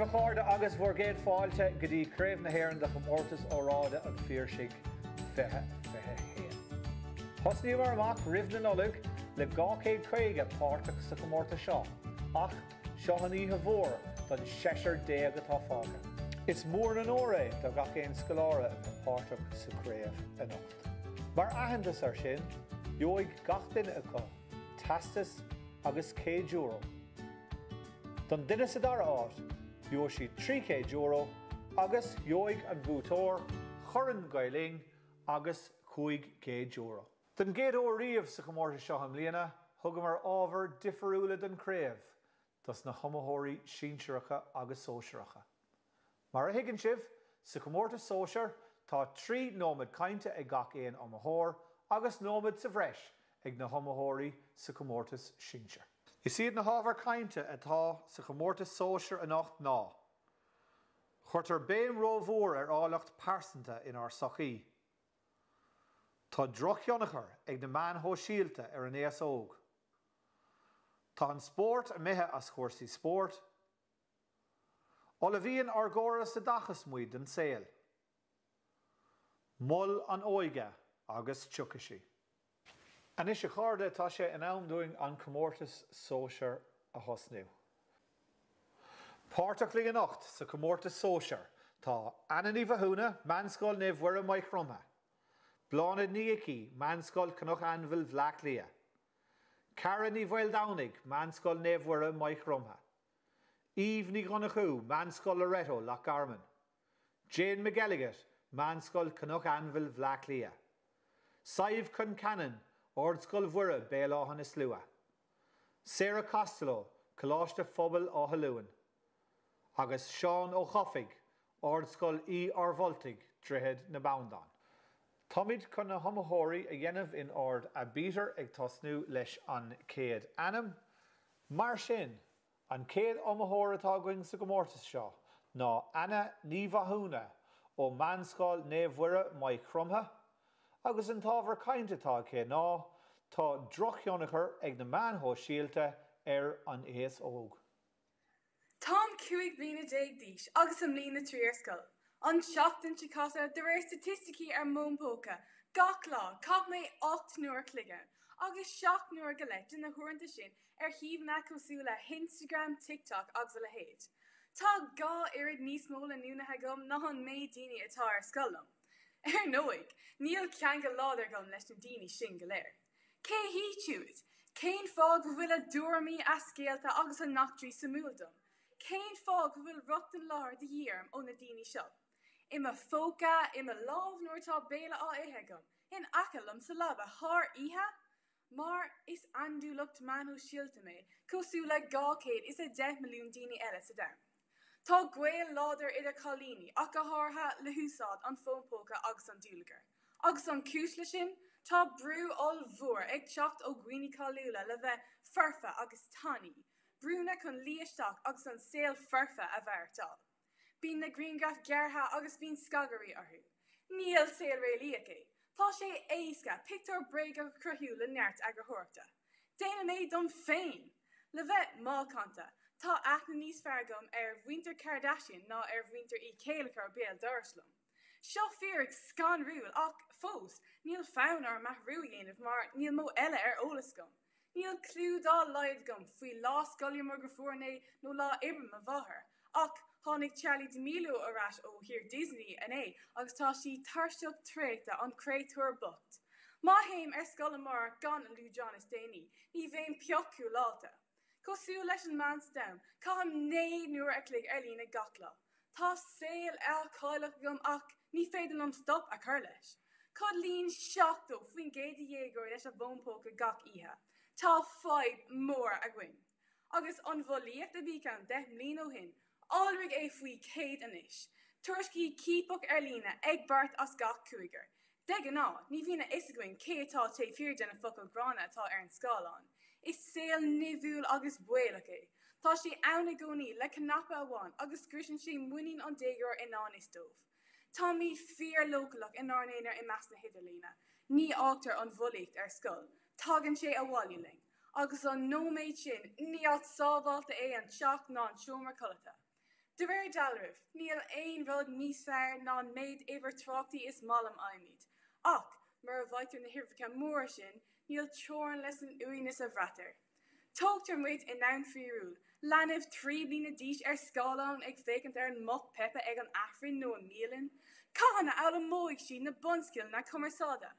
Duibhe cháirde agus bhór géad fáilte go dtí Craobh na hÉireann de Comórtas Óráide an Phiarsaigh fithe héin. Thosnaíomh mar amach Raghnallach le 250 páirteach sa Comórtas seo, ach seo an ihe mhór don seisir déag atá fága. Is mór an Óráide do gach éon scoláire an páirteach sa Craobh in ocht. Mar aitheantas ar sin, bheoigh gach duine acu, tastas agus €100. Don duine sa dara áit, bheoigh si €300 agus bheoigh an bhútóir churann Gailing agus €500. Don géad ó riamh sa Comórtas seo an bliana, thugam ar ábhar difriúla don Craobh, dus na iomaitheoirí sínseireacha agus sóisireacha. Mar a thuigeann sibh, sa Comórtas sóisiir, tá 3 nómad cainte ag gach éon iomaitheoir agus nómad sa bhreis ag na iomaitheoirí sa Comórtas sínseireacha. Is iad na hábhar cainte atá sa Comórtas sóisiir in ocht ná. Chuirtar béim rómhór ar álacht pásanta in ár sochaí. Tá drochionachar ag na meanthó síalta ar an éas óg. Tá an spórt a mithe as chóirsaí spórt. Ola bhíonn ar ggóra sa dachas muid den saoil. Mull an óige agus tucaisí. An is a cháirde tá sé in ann an Comórtas sóisiir a thosnú. Páirteach le an ocht sa Comórtas sóisiir tá Áine Ní Ghlinn, meánscoil na bhuire mai chromha. Bliana níochaí, meánscoil cnoch anmhil bhleach lia. Carraige ní bhfuil meánscoil na bhuire mai chromha. Áine Ní Ghlinn, meánscoil Loreto lech Garman. Jane McGilligan, meánscoil cnoch anmhil bhleach lia. Saibh chun Cannon, ordscoil bhuire Baile is lua. Sarah Costello, Coláiste phobal á Halúin. Agus Seán Ó Chofaigh, ordscoil ar Voltaigh tríthead na Boundan. Táid chun na iomaitheoirí a dhéanamh in ord a bítar ag tosnú leis an céad anam. Mar sin, an céad iomaitheoir atá going sa Comórtas seo ná Áine Ní Ghlinn ó meánscoil na bhuire mai chromha, agus an tábhar cainte tá cé ná tá drochionachar ag na meanthó síalta ar an éas óg. Tám 5 bliana déag díos agus an mbliana tríar Scoil. An seachtain si casa de réir statisticí ar mómpóca, gach lá, cap mé 8 nuair clige, agus 7 nuair go leit in na thuaireanta sin ar híomhna cosúla Instagram, TikTok agus le héad. Tá gá irid níos mó le núnathe gom ná an méid daoine atá ar Scoilm. Ar nóig, níl cean go láidir gom leis na daoine sin go léir. Cé hí túid, céin fág go bhfuil a dúirmí a scéalta agus a nachtrií sa múldom. Céin fág go bhfuil rucht an láir de dhéarm ó na daoine seo. Ima fóca, ima lámh nuair tá béile á ithe gom, in acalm sa labba thar ihe? Mar is andúlacht manú síalta mé, cosú le 200 is a 10 milliún daoine eile sa dam. Tá ghaol láidir idir cholíní ach go háirtha le húsáid an fómpóca agus an dúlagar. Agus an cúis le sin, tá brú all mhór ag teacht ó gcuoine cáiliúla le bheith farfa agus tanní, brúna chun líisteach agus an saol farfa a bheartáil. Bín na Greengraf geartha agus bín scagarí orthu. Níl saol réalaíocha. Tá sé éasca pictar breig a cruthú le neart a go thuirta. Déanam é don féin. Le bheith mácanta, tá aithne níos feargam ar bhuinter Kardashian ná ar bhuinter í céalacha béal d'Arslum. Seo Pháirc scanrúil ach fós, níl fán ar mathrú dhéanamh mar níl mó eile ar ólas gom. Níl clú dá laid gom faoi lá scoile mar go fuairné nó lá ibrim a bhathair, ach tháinig Charlie D'Amelio arás ó hir Disney in é agus tá sí tarseach tréachta an créatúir bucht. Má héim ar Scoil mar gan an Lú Jonas déanaí, ní bhéim peochú láta. Cosú leis an mans dam, caham 9 nuair a clig ar lína gach lá. Tá saol a cáilech gom ach ní féidir am stop a chur leis. Cad líon seachtó faoin géad dhéagóir leis a bhómpóca gach ihe. Tá 5 mór a gcuin. Agus an bholaíocht a bhí can 10 mbliana ó hin, Alrig é faoi céad anis. Tuairiscí cípach ar lína ag bart as gach cuaigear. De ná, ní bhína isaghain cé atá té fiúr den na focail grána atá ar an Scáilán. Is saol nimhúil agus buailach é. Tá sé anna gcónaí le canapa amháin agus grisin sé muín an dégur in an is dómh. Tá mí fear localach in arnéar i meas na Hidirlína. Ní áachtar an bholaíocht ar Scoil. Tágann sé a bháiliúling. Agus an nóméid sin ní áit sábháilta é an seach ná an seomar culata. De réir dalrih, níl aon rud níos fearr ná méid éibre tráchtaí is málam aimimiid. Ach, mar a bhaidtar na hirbhacha mór sin, níl teoran leis an uanas a bhreatar. Tógtar muid in nán fiúil, leanamh 3 bliana díos scáilán ag fécant ar an moch pepa ag an afrin nó an mílin, cána ála móig sí na bunscil na cumarsáda.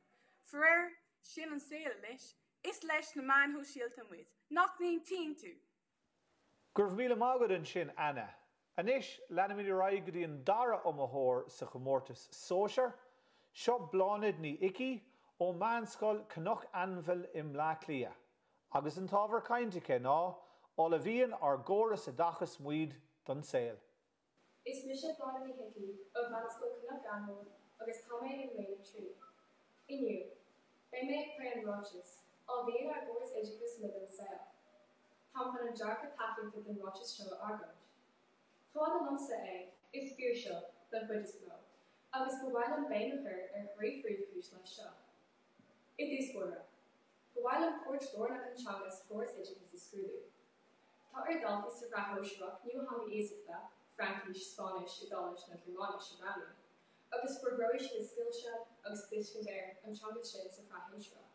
Fuair sin an saoil leis, is leis na man ho síalta muid, nach níon tín tú. Gurb míle mágad an sin Áine. Anis leanam í raig go dtí an dara iomaitheoirí sa Comórtas sóisiar, seo bláinid ní ici ó man Scoil cnoch anmhail im lách agus an tábhar cainteacha ná óla bhíonn ar góras a dachas muid don saoil. Is mis bláin ní hici ó man Scoil cnoch anmhail agus táméid in léana trí. Inniu, bé méid praon roiches, ó bhíonn ar góras éideachas mid an saoil. Tá an jarcha takeíocht den roiches seo argant. Táid an lomsa is Phiarsaigh le buid is mó, agus go bhfuil an béanachar ar chraobh cúis leis seo. I dús fuara, go bhfuil an cuairt lornach an teangas góras éideachas is scrúdú. Tá ar daltaí sa bhreathóiseach níl hanga éasachta, Francais, Spáis, Idális na Germánis a bhaile, agus forgróis is sciilse agus disfindéir an teangas sin sa bhreathóiseach.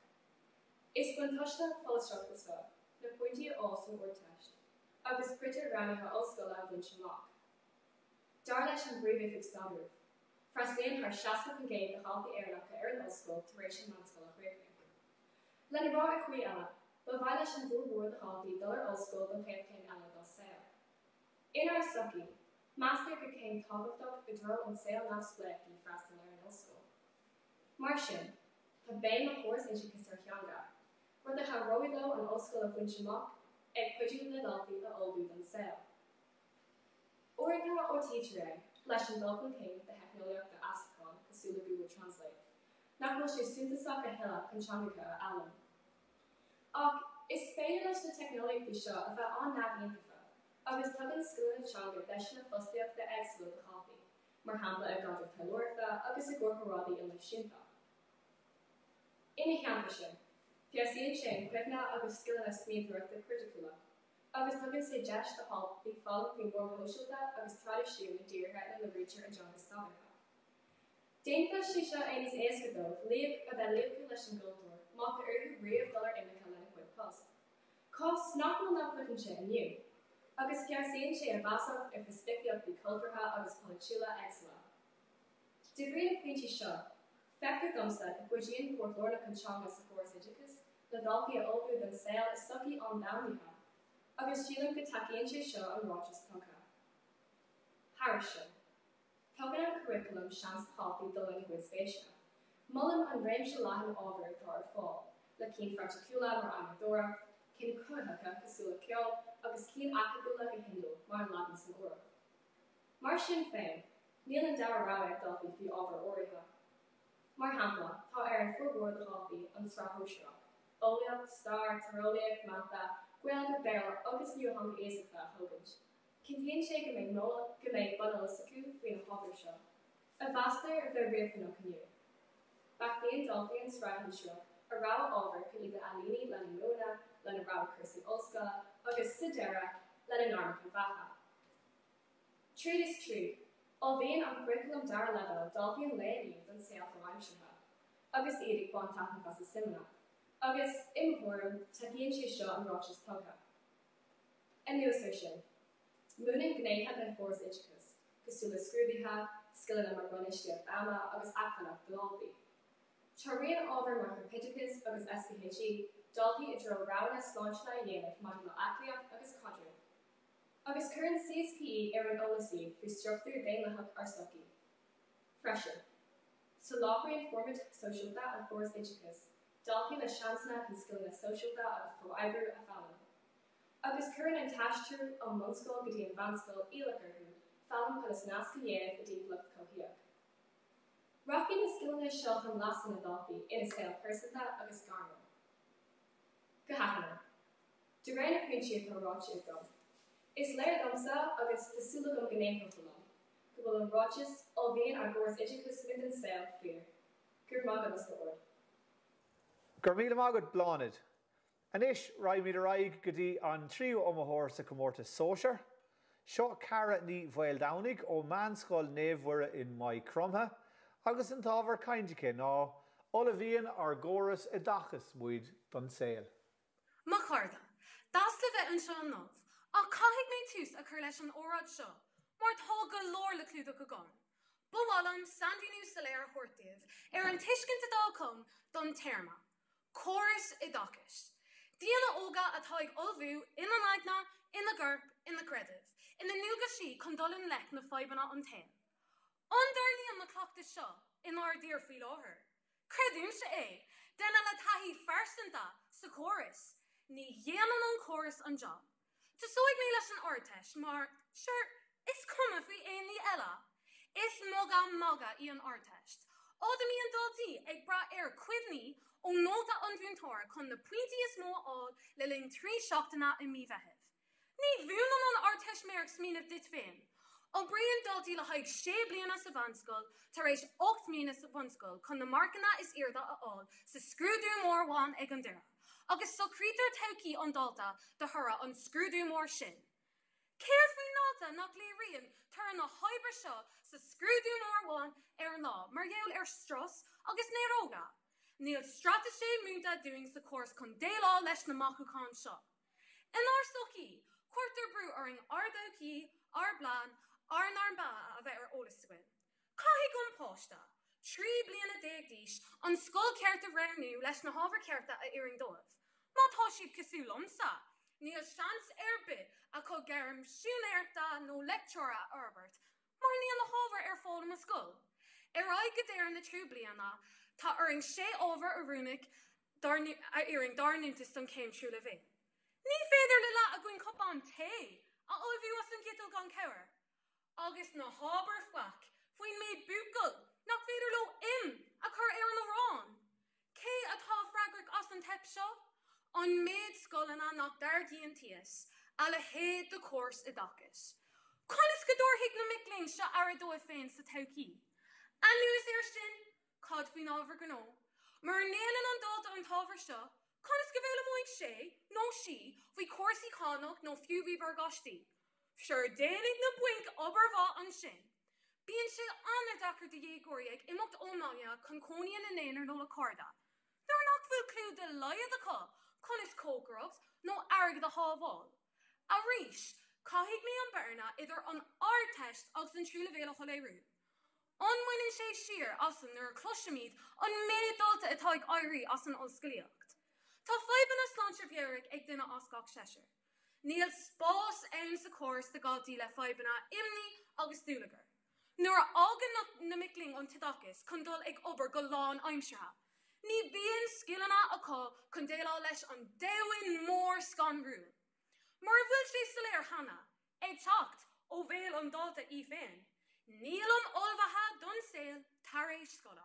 Is buinteasta folasteach is seo, na pointí ás an orteist, agus pritar Raghnallach Scoil a bhain sin lách. Dar leis an bríomh ag stadúh, freasléon th 60 géad a chaltaí éireannacha ar an Scoil tar éis an Scoil a Chraobh. Lena rá a chuí eile, ba bhaile leis an bhúr de chaltaí dul ar Scoil don peadcéin eile dá saoil. Inar sucí, meastar go céim tábhachtach go dro an saoil ná spleachtaí freastal ar an Scoil. Mar sin, tá béim a chóras éideachas ar cheanga, rud a cha roiidó an Scoil a bhain sin lách ag cuidiú na daltaí a olbú don saoil. Óráide ó títere leis an dulcan céim de heicneolaíochta asacán cosúla Google Translate, nach bhfuil sé súntasach a heile chun teangacha a alum. Ach, is féidir leis na teicneolaíochtaí seo a bheith an-nábhaíontacha, agus tugann Scoil na teanga leis na fostaíochta éagsúla de chaltaí, mar hampla a gcadamh tailúirta agus a gcomhthrádaí in leis sinnta. Ina cheantar sin, Phiarsaigh sin cuimhne agus Scoil na sníomhúirta criticúla, agus tugann sé deis de halt bhí fáil faoin mór hóisiilta agus tradiisiún na díortha na rítear a John Gustavacha. Déantar sí seo aonas éascadómh líomh a bheith léomhú leis an gcultúr má go urthú riamh dul ar imimecha lena chuid post. Cos nach bhfuil na chuicann sé aniu, agus Phiarsaigh sé a bhasach ar fispiciacht bhí cultúrtha agus politiúla éagsúla. De bhrí na pointí seo, feictear domsa go buidíonn cuairt lornach an teangas sa chóras éideachas na daltaí a olbú don saoil is sucí an domhaithe, agus sílim go takeíonn sé seo an ráiteas tócha. Harrison. Tugann an curriculum seans chaltaí dul in gcuid spéise. Mullen an réim se látham ábhar atá ar fáil, le cinn fracticúla mar amadóra, cinn cruithacha cosúla ceol, agus cinn acadúla go hindú mar an látan san uair. Mar sin féin, níl an dara ráid daltaí fiú ábhar óirithe. Mar hampla, tá ar an furbhór de chaltaí an sráthóiseach, óliaach, star, taróliaach, manta, Gweilge bear agus níor hanga éasachta a thugant. Cintíonn sé go méid bunal sacu faoin na hábhar seo, a bhastar a bheith riamh nó cniú. Bachtaíonn daltaí an sráidthan seo a rá ábhar go iad Áine Ní Ghlinn lena rá cursaí olsca agus sidéire lena náracha bhacha. Tríd is tríd, ó bhíonn an curriculum dar level daltaí an léaniú don saoil fháimseatha, agus iad ag bán taithneach as a simnach. Agus imhorm takeíonn sé seo an ráiteas tócha. An nuasar sin, múnan gnéithe na chóras éideachas, cosúla scrúbaithe, scileanna mar bunaistíocht ama agus acmhanach daltaí. Tá rion ábhar mar chupidicas agus SPHE daltaí i dro rána sláinte a dhéanamh mar na aclaíocht agus cadre. Agus churann CSPE ar an olasaí faoi struchtúr déanlathach ar soci. Freisin. So láithreaonn format socialta a chóras éideachas, daltaí le seansna an Scoil na socialta agus fháil a fáil. Agus churann an taistir ó monscoil go dtí an bhanscoil ílachtarthú fáil chunas nasca dhéanamh a díobhlacht cothíoch. Rachtaí na Scoil na seo chun lassan na daltaí ina scéal persanta agus garma. Go haithne. De réir na pointí atá ráiteas dom. Is léir domsa agus tásúla go gnéithofalum, go bhfuil an ráiteas ó bhíonn ar gcóras éideachas mid an saoil fíor. Gur mágad as go ord. Gur míle mágad bláinid. Anis raibh míad raig go dtí an tríú iomaitheoirí sa Comórtas sóisiar, Seo Áine Ní Ghlinn ó Scoil néamhmhuire in mai crumtha, agus an tábhar caindice ná ola bhíonn ar góras I dachas muid don saoil. Má chuirde, das le bheith an seo an nómh, ach caithfidh mé tús a chur leis an óráid seo, mar tá go leor le clúdach go gan. Bhuailm sandínú sa léir thuirtaobh ar an tuiscint dá chum don téarma, córas I dachas. Díana óga atá ag olbhú ina naidna, ina gurb, ina craobh, ina nuaga sí chun dul an lech na fáibanna an tain. An darlíonn na clochta seo in ardíar faoi láthair. Creadúm se é, denna le taithí farsanta sa córas, ní dhéanann an córas an job. Tasúig mé leis an orteis, mar, sure, is cuma faoi aon ní eile. Is maga I an orteist. Áda mí an dultaí ag bra ar cuimhní ó nóta an bhúntóir chun na pointí is mó áil le linn trí seachtainna I míbheitheh. Ní bhúnan an orteis méarc smíanamh dit féin. Ó bríon dultaí le haig 6 bliana sa bhanscoil, tar éis 8 mbliana sa bhanscoil chun na marcanna is irda a áil sa scrúdú mór bháin ag an deireadh, agus sa crítar taucií an dalta de thura an scrúdú mór sin. Céir faoi náta nach léiríonn tar na hoibre seo sa scrúdú mór bháin ar an lá, mar gheall ar stras agus néróga. Níl strateise múnta doing sa córas chun déilá leis na machucán seo. In ár sochaí, cuirtar brú ar an ardóchaí, ar blan, ar narmba a bheith ar ólascuin. Caithfidh gon páiste, 3 bliana déagdíis an Scoil ceart a réirnú leis na hábhar cearta a iarraing dóibh. Má tá siad cosú lomsa. Níl seans ar bith a chu gearm siúnéirta nó lectóra Herbert, mar níl na hábhar ar fáil na Scoil. Ar aig go déir na trú bliana, tá aring 6 ábhar a rúnach iarraing darnúntas don céim trú le bheith. Ní féidir le a gcuin cupán té a olbhú as an gcetal gan ceir. Agus na hábhar faic, faoin méid búcail, nach féidir lo a chur ar an rán. Cé atá freagrach as an teip seo? An méid scolanna nach dargíonn tíos, a le héad de córas I dachas. Conas go dúrthaigh na mic seo ar a dóibh féin sa taucií. An nuas ar sin, cad faoin ábhar gnó, mar néanann an dalta an tábhar seo, conas go bhfuil amóid sé, nó sí, faoi córasaí chánach nó fiúbhí bhargáistí. Sure déanaigh na buinc obair bhá an sin. Bíonn sé anna dachar de dhégóirí ag imeacht ómáine chun cónaíonn in éonar nó le carda. Nuair nach bhfuil clú de laiad acu, conas cócracht nó airg de hábháil. A rís, caithfidh mé an bearna idir an ardteist agus an trúla bhéile choléirú. Anmhainann sé siar as an nuair cloisiimiid an méid dalta atá ag éirí as an ollscoilíocht. Tá faibanna sláintear bhearach ag duine as gach seisir. Níl spás ann sa córas de gáiltí le faibanna imní agus dúlagar. Nuair ágan na mic an tidachas chun dul ag obair go lán aimseartha. Ní bhíonn scileanna acu chun déilá leis an domhain mór scanrúin. Mar bhfuil sé sa léir hana, ag teacht ó bhéal an dalta I féin. Níl an olbhatha don saoil tar éis scola.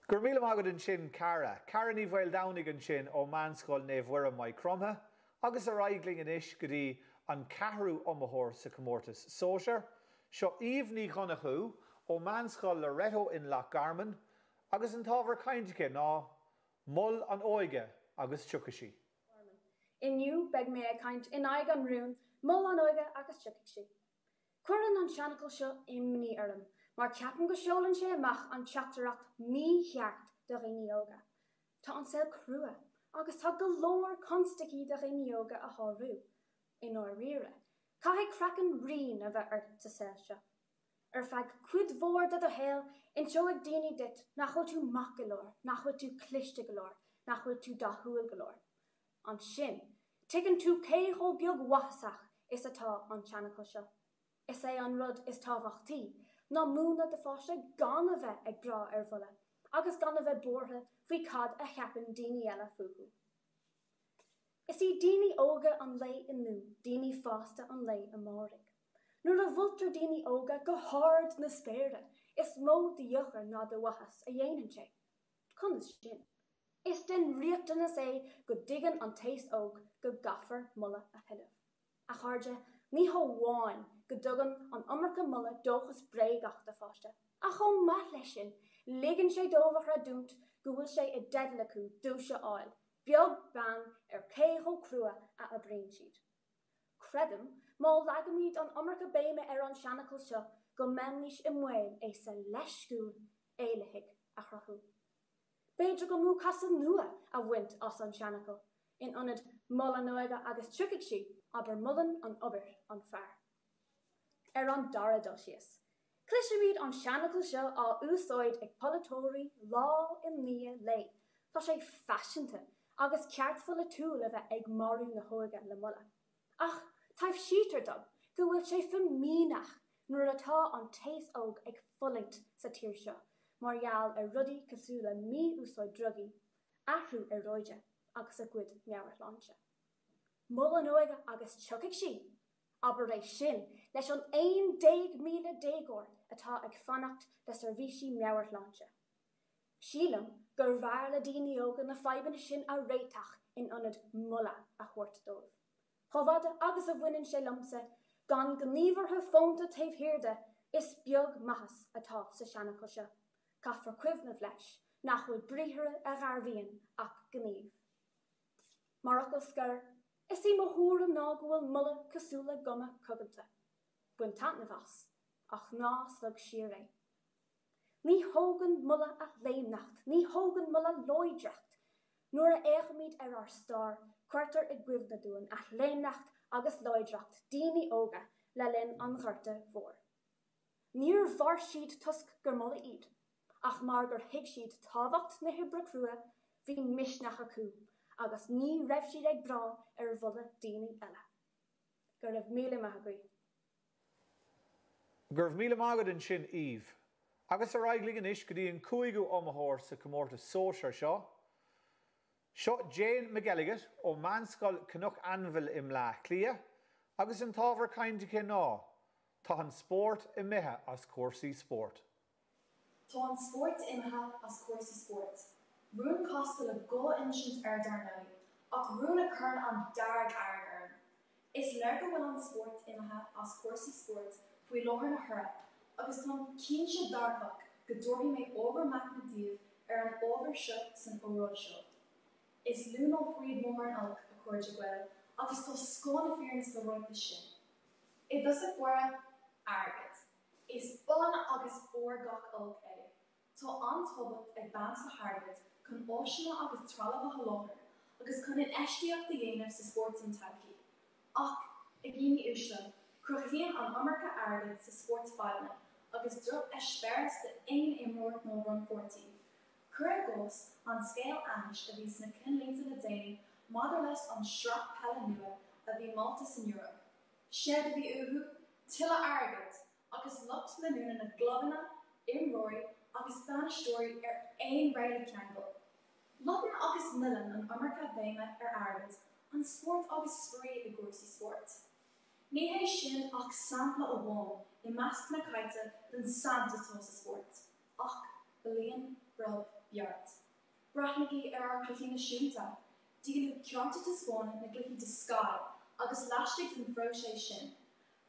Gur míle agad an sin Áine Ní Ghlinn an sin ó Scoil néamhmhuire mai crumtha, agus a raigling inis go dtí an ceathrú iomaitheoirí sa Comórtas sóisiir, seo Áine Ní Ghlinn ó Scoil le Retó in Lochgarman, agus an tábhar caindice ná mul an óige agus tucaisí. Inniu beidh mé a caint in aig an rún, mul an óige agus tucaisí. Cuireann an seanachal seo imní orm, mar ceapan go seolann sé amach an teachtarach mícheart de réine óga. Tá an saoil crua, agus tá go leor constaí de réine óga a thárú. In áir riire, caithfidh crackan rian a bheith sa saoil seo. Ar feadh cuid mhór de do héal in seo ag daoine dit nach chuil tú mac go leor, nach chuil tú cliste go leor, nach chuil tú dathúil go leor. An sin, tuigeann tú céthó beag wathasach is atá an seanachal seo. Is é an rud is tábhachtaí, ná múna de fáiste gan a bheith ag grá ar bhulla, agus gan a bheith bortha faoi cad a cheapan daoine eile fuú. Is í daoine óga an lei inniu, daoine fásta an lei a máraigh. Nuair a bhultar daoine óga go háard na spéire, is mó de dheochar ná de wachas a dhéanann sé. Conas sin. Is den riachtanas é go dtigeann an tééis óg go gafar mulla a thuileh. A cháirde, ní hamháin go dtugann an iomarca mulla dóchas bréagachta fáiste. A chum maith leis sin, ligeann sé dómhachra dúnt go bhfuil sé i deadla acu dúise áil, beag ban ar céthó crua a bhríonn siad. credum, má lagamid an Amarca béime an seanachal seo go memnis imwail sa leisgún éilehig a chrathú. Beidir go mú casa nua a bhaint as an seanachal, in anad mulla nuaga agus tuigig si, aber mullen an obair an fear. An dara dosias. Clisirid an seanachal seo á úsáid ag poltóirí lá in lia lei, tá sé fashionta agus ceartfulla túla bheith ag marú na hóga le mulla. Ach, taimh sítar dom, go bhfuil sé femínach nuair atá an téis óg ag fullint sa tír seo, margheall a rudí cosúla mí úsáid drugi, ahrú roide agus a gcuid meabhar láinte. Mulla nuaga agus tuigig si, aber éis sin leis an 1,000,000 dégor atá ag fannacht de servísí meabhar láinte. Sílam gur bhar le daoine óga na feibanna sin a réiteach in anad mulla a chuirt dóibh. Chomhada agus a bhaineann sé lomsa, gan gníomhartha fónta taobh hiirde is beag maithas atá sa seanachal seo, caithfar cuimhnamh leis nach chuid bríthire a gharbhíonn ach gníomh. Mar ach oscar, is í mo thuair ná go bhfuil mulla cosúla goma coganta. Buin tant na bhas, ach ná slug siar é. Ní hógan mulla a léimnacht, ní hógan mulla loidracht, nuair a éigemíid ar star, cuirtar i gcuimhna dúin a léimnacht agus loidracht daoine óga le linn an ghirte mhór. Níor bhar siad tusk gur mulla iad, ach mar gur hiig siad tábhacht na hibre crua bhí misneach acu, agus ní raibh siad ag brá ar bhulla daoine eile. Gur raibh míle maithagaí. Gur raibh míle maithagad an sin Eve. Agus a raigligin is go dtí an cúigiú amathóir sa Comórtas sóisiir seo. Seo Jane McGilligan ó Scoil Canuck Anvil im lá clia, agus an tábhar cainte cé ná, tá an sport i mithe as cuasaí sport. Tá an sport imithe as cuasaí sport. Rún costal a go insint ar darnai, ach rún a churn an darg airn. Is leir go bhfuil an sport imithe as cuasaí sport faoi láthair na thurap, agus tá cínse darfach go dúirtí méid obair mac na díobh ar an obair seo san óráid seo. Is lún ó phríomh mór an alc a chuirde gweil, agus tá scóin na fearnas do roiinte sin. I dus a fuara airgid. Is bána agus gach alc é. Tá antóbacht ag bans na Harvard chun óisina agus trallah a halóthar, agus chun in eisteach de dhéanamh sa sport an taigi. Ach, i gcíní úsla, cruchaíonn an Amarca airgid sa sport fáilne, agus drop spéras de imróir nó run 14. Cura gos an scéal anis a bhí sna cinlínta na déine maidir leis an sreach pella nua a bhí Malta san Euro. Séir de bhí uhu, tilla airgid, agus lucht na nuna na globana, imróir agus banistóirí ar réile ceangal. Lutan agus millan an Amarca béime ar airgid, an sport agus sprí i gcuasaí sport. Ní hé sin ach sampla ó bháin I measc na caite den santa tó sa sport. Ach, blian, brub, beart. Brathnigí ar cluichí na siúnta, dílú cearta de spána na gluichí de Scoil, agus leistigh den bhró sé sin.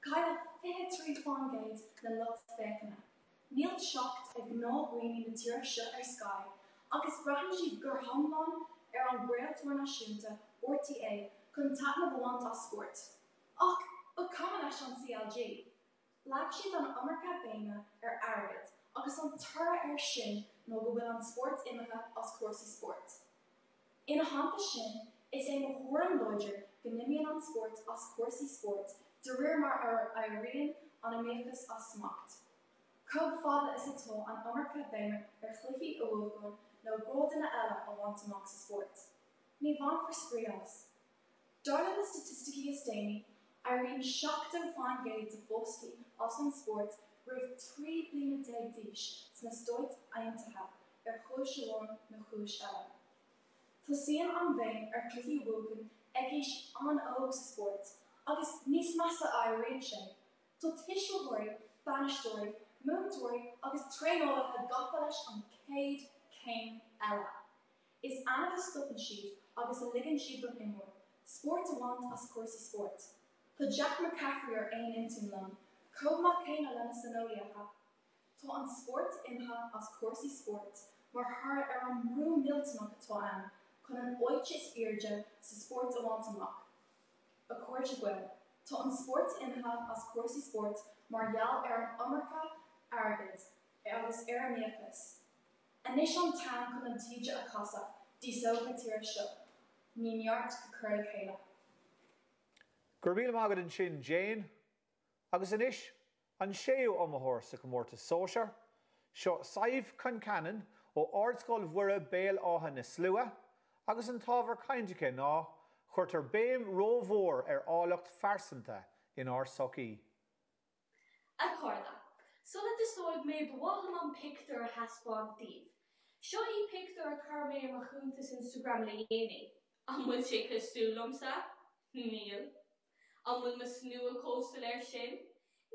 Caile 23 fáingéid na lucht fécana. Níl seacht ag gnághhaoine na tíre seo ar Scoil, agus brathnigh siad gur thomláin ar an gréaltóir na siúnta, RTA, chun taithna bhaint á sport. Ach, ba cuma leis an CLG. Lag siad an Amarca béime ar airgid, agus an tura ar sin nó go bhfuil an sport imithe as cuasaí sport. Ina hampa sin, is é mo thuair an loidir go nimíonn an sport as cuasaí sport de réir mar ar iomaitheoirí an iomaitheas as smacht. Cub fada is atá an Amarca béime ar chluichí a bhógán nó gródanna eile a bhaint amach sa sport. Ní bhain for spríos. Darla na statisticí is déine, Irene shocked and fáingéid de fóscaí as an sport roimh 3 bliana déag díos sna stoit aontaithe ar chúis amháin nó chúis eile. Tá an bhéin ar cluichí bhógan ag is an óg sa sport, agus níos measa éiríonn sé. Tá tisisiúthirí, banistóirí, múntóirí agus tréineolaithe gafa leis an céad céim eile. Is anamh a stopan siad agus a ligean siad don imór, sport a bhaint as cuasaí sport. Tá Jack McCaffrey ar aon intún lom, Craobh mac céine lena sanóireacha. Tá an sport imithe as cuasaí sport, mar thar ar an mhrú mílteach atá chun an oiche spíoride sa sport a bhaint amach. A cuairte gweil, Tá an sport imthe as cuasaí sport mar gheall ar an iomarca airgid agus ar an méachas. Anis an tan chun an tíide a casa díosóg na tíre seo, ní neart go cur chéile. Gur míle mágad an sin Jane, agus inis an séú iomaitheoirí sa Comórtas sóisiar, seo saibh chun canan ó Scoil mhuire béal átha na slua, agus an tábhar cainteacha ná chuirtar béim rómhór ar álacht farsanta in Sochaí. Accorda. Sulla de soig me bewahlam an picture haspon thief. Seo í picture car me ma chuntas Instagram le dhéine. An bhfuil sé cosúlamsa? Níl. An bhfuil ma snú a coastal ar sin?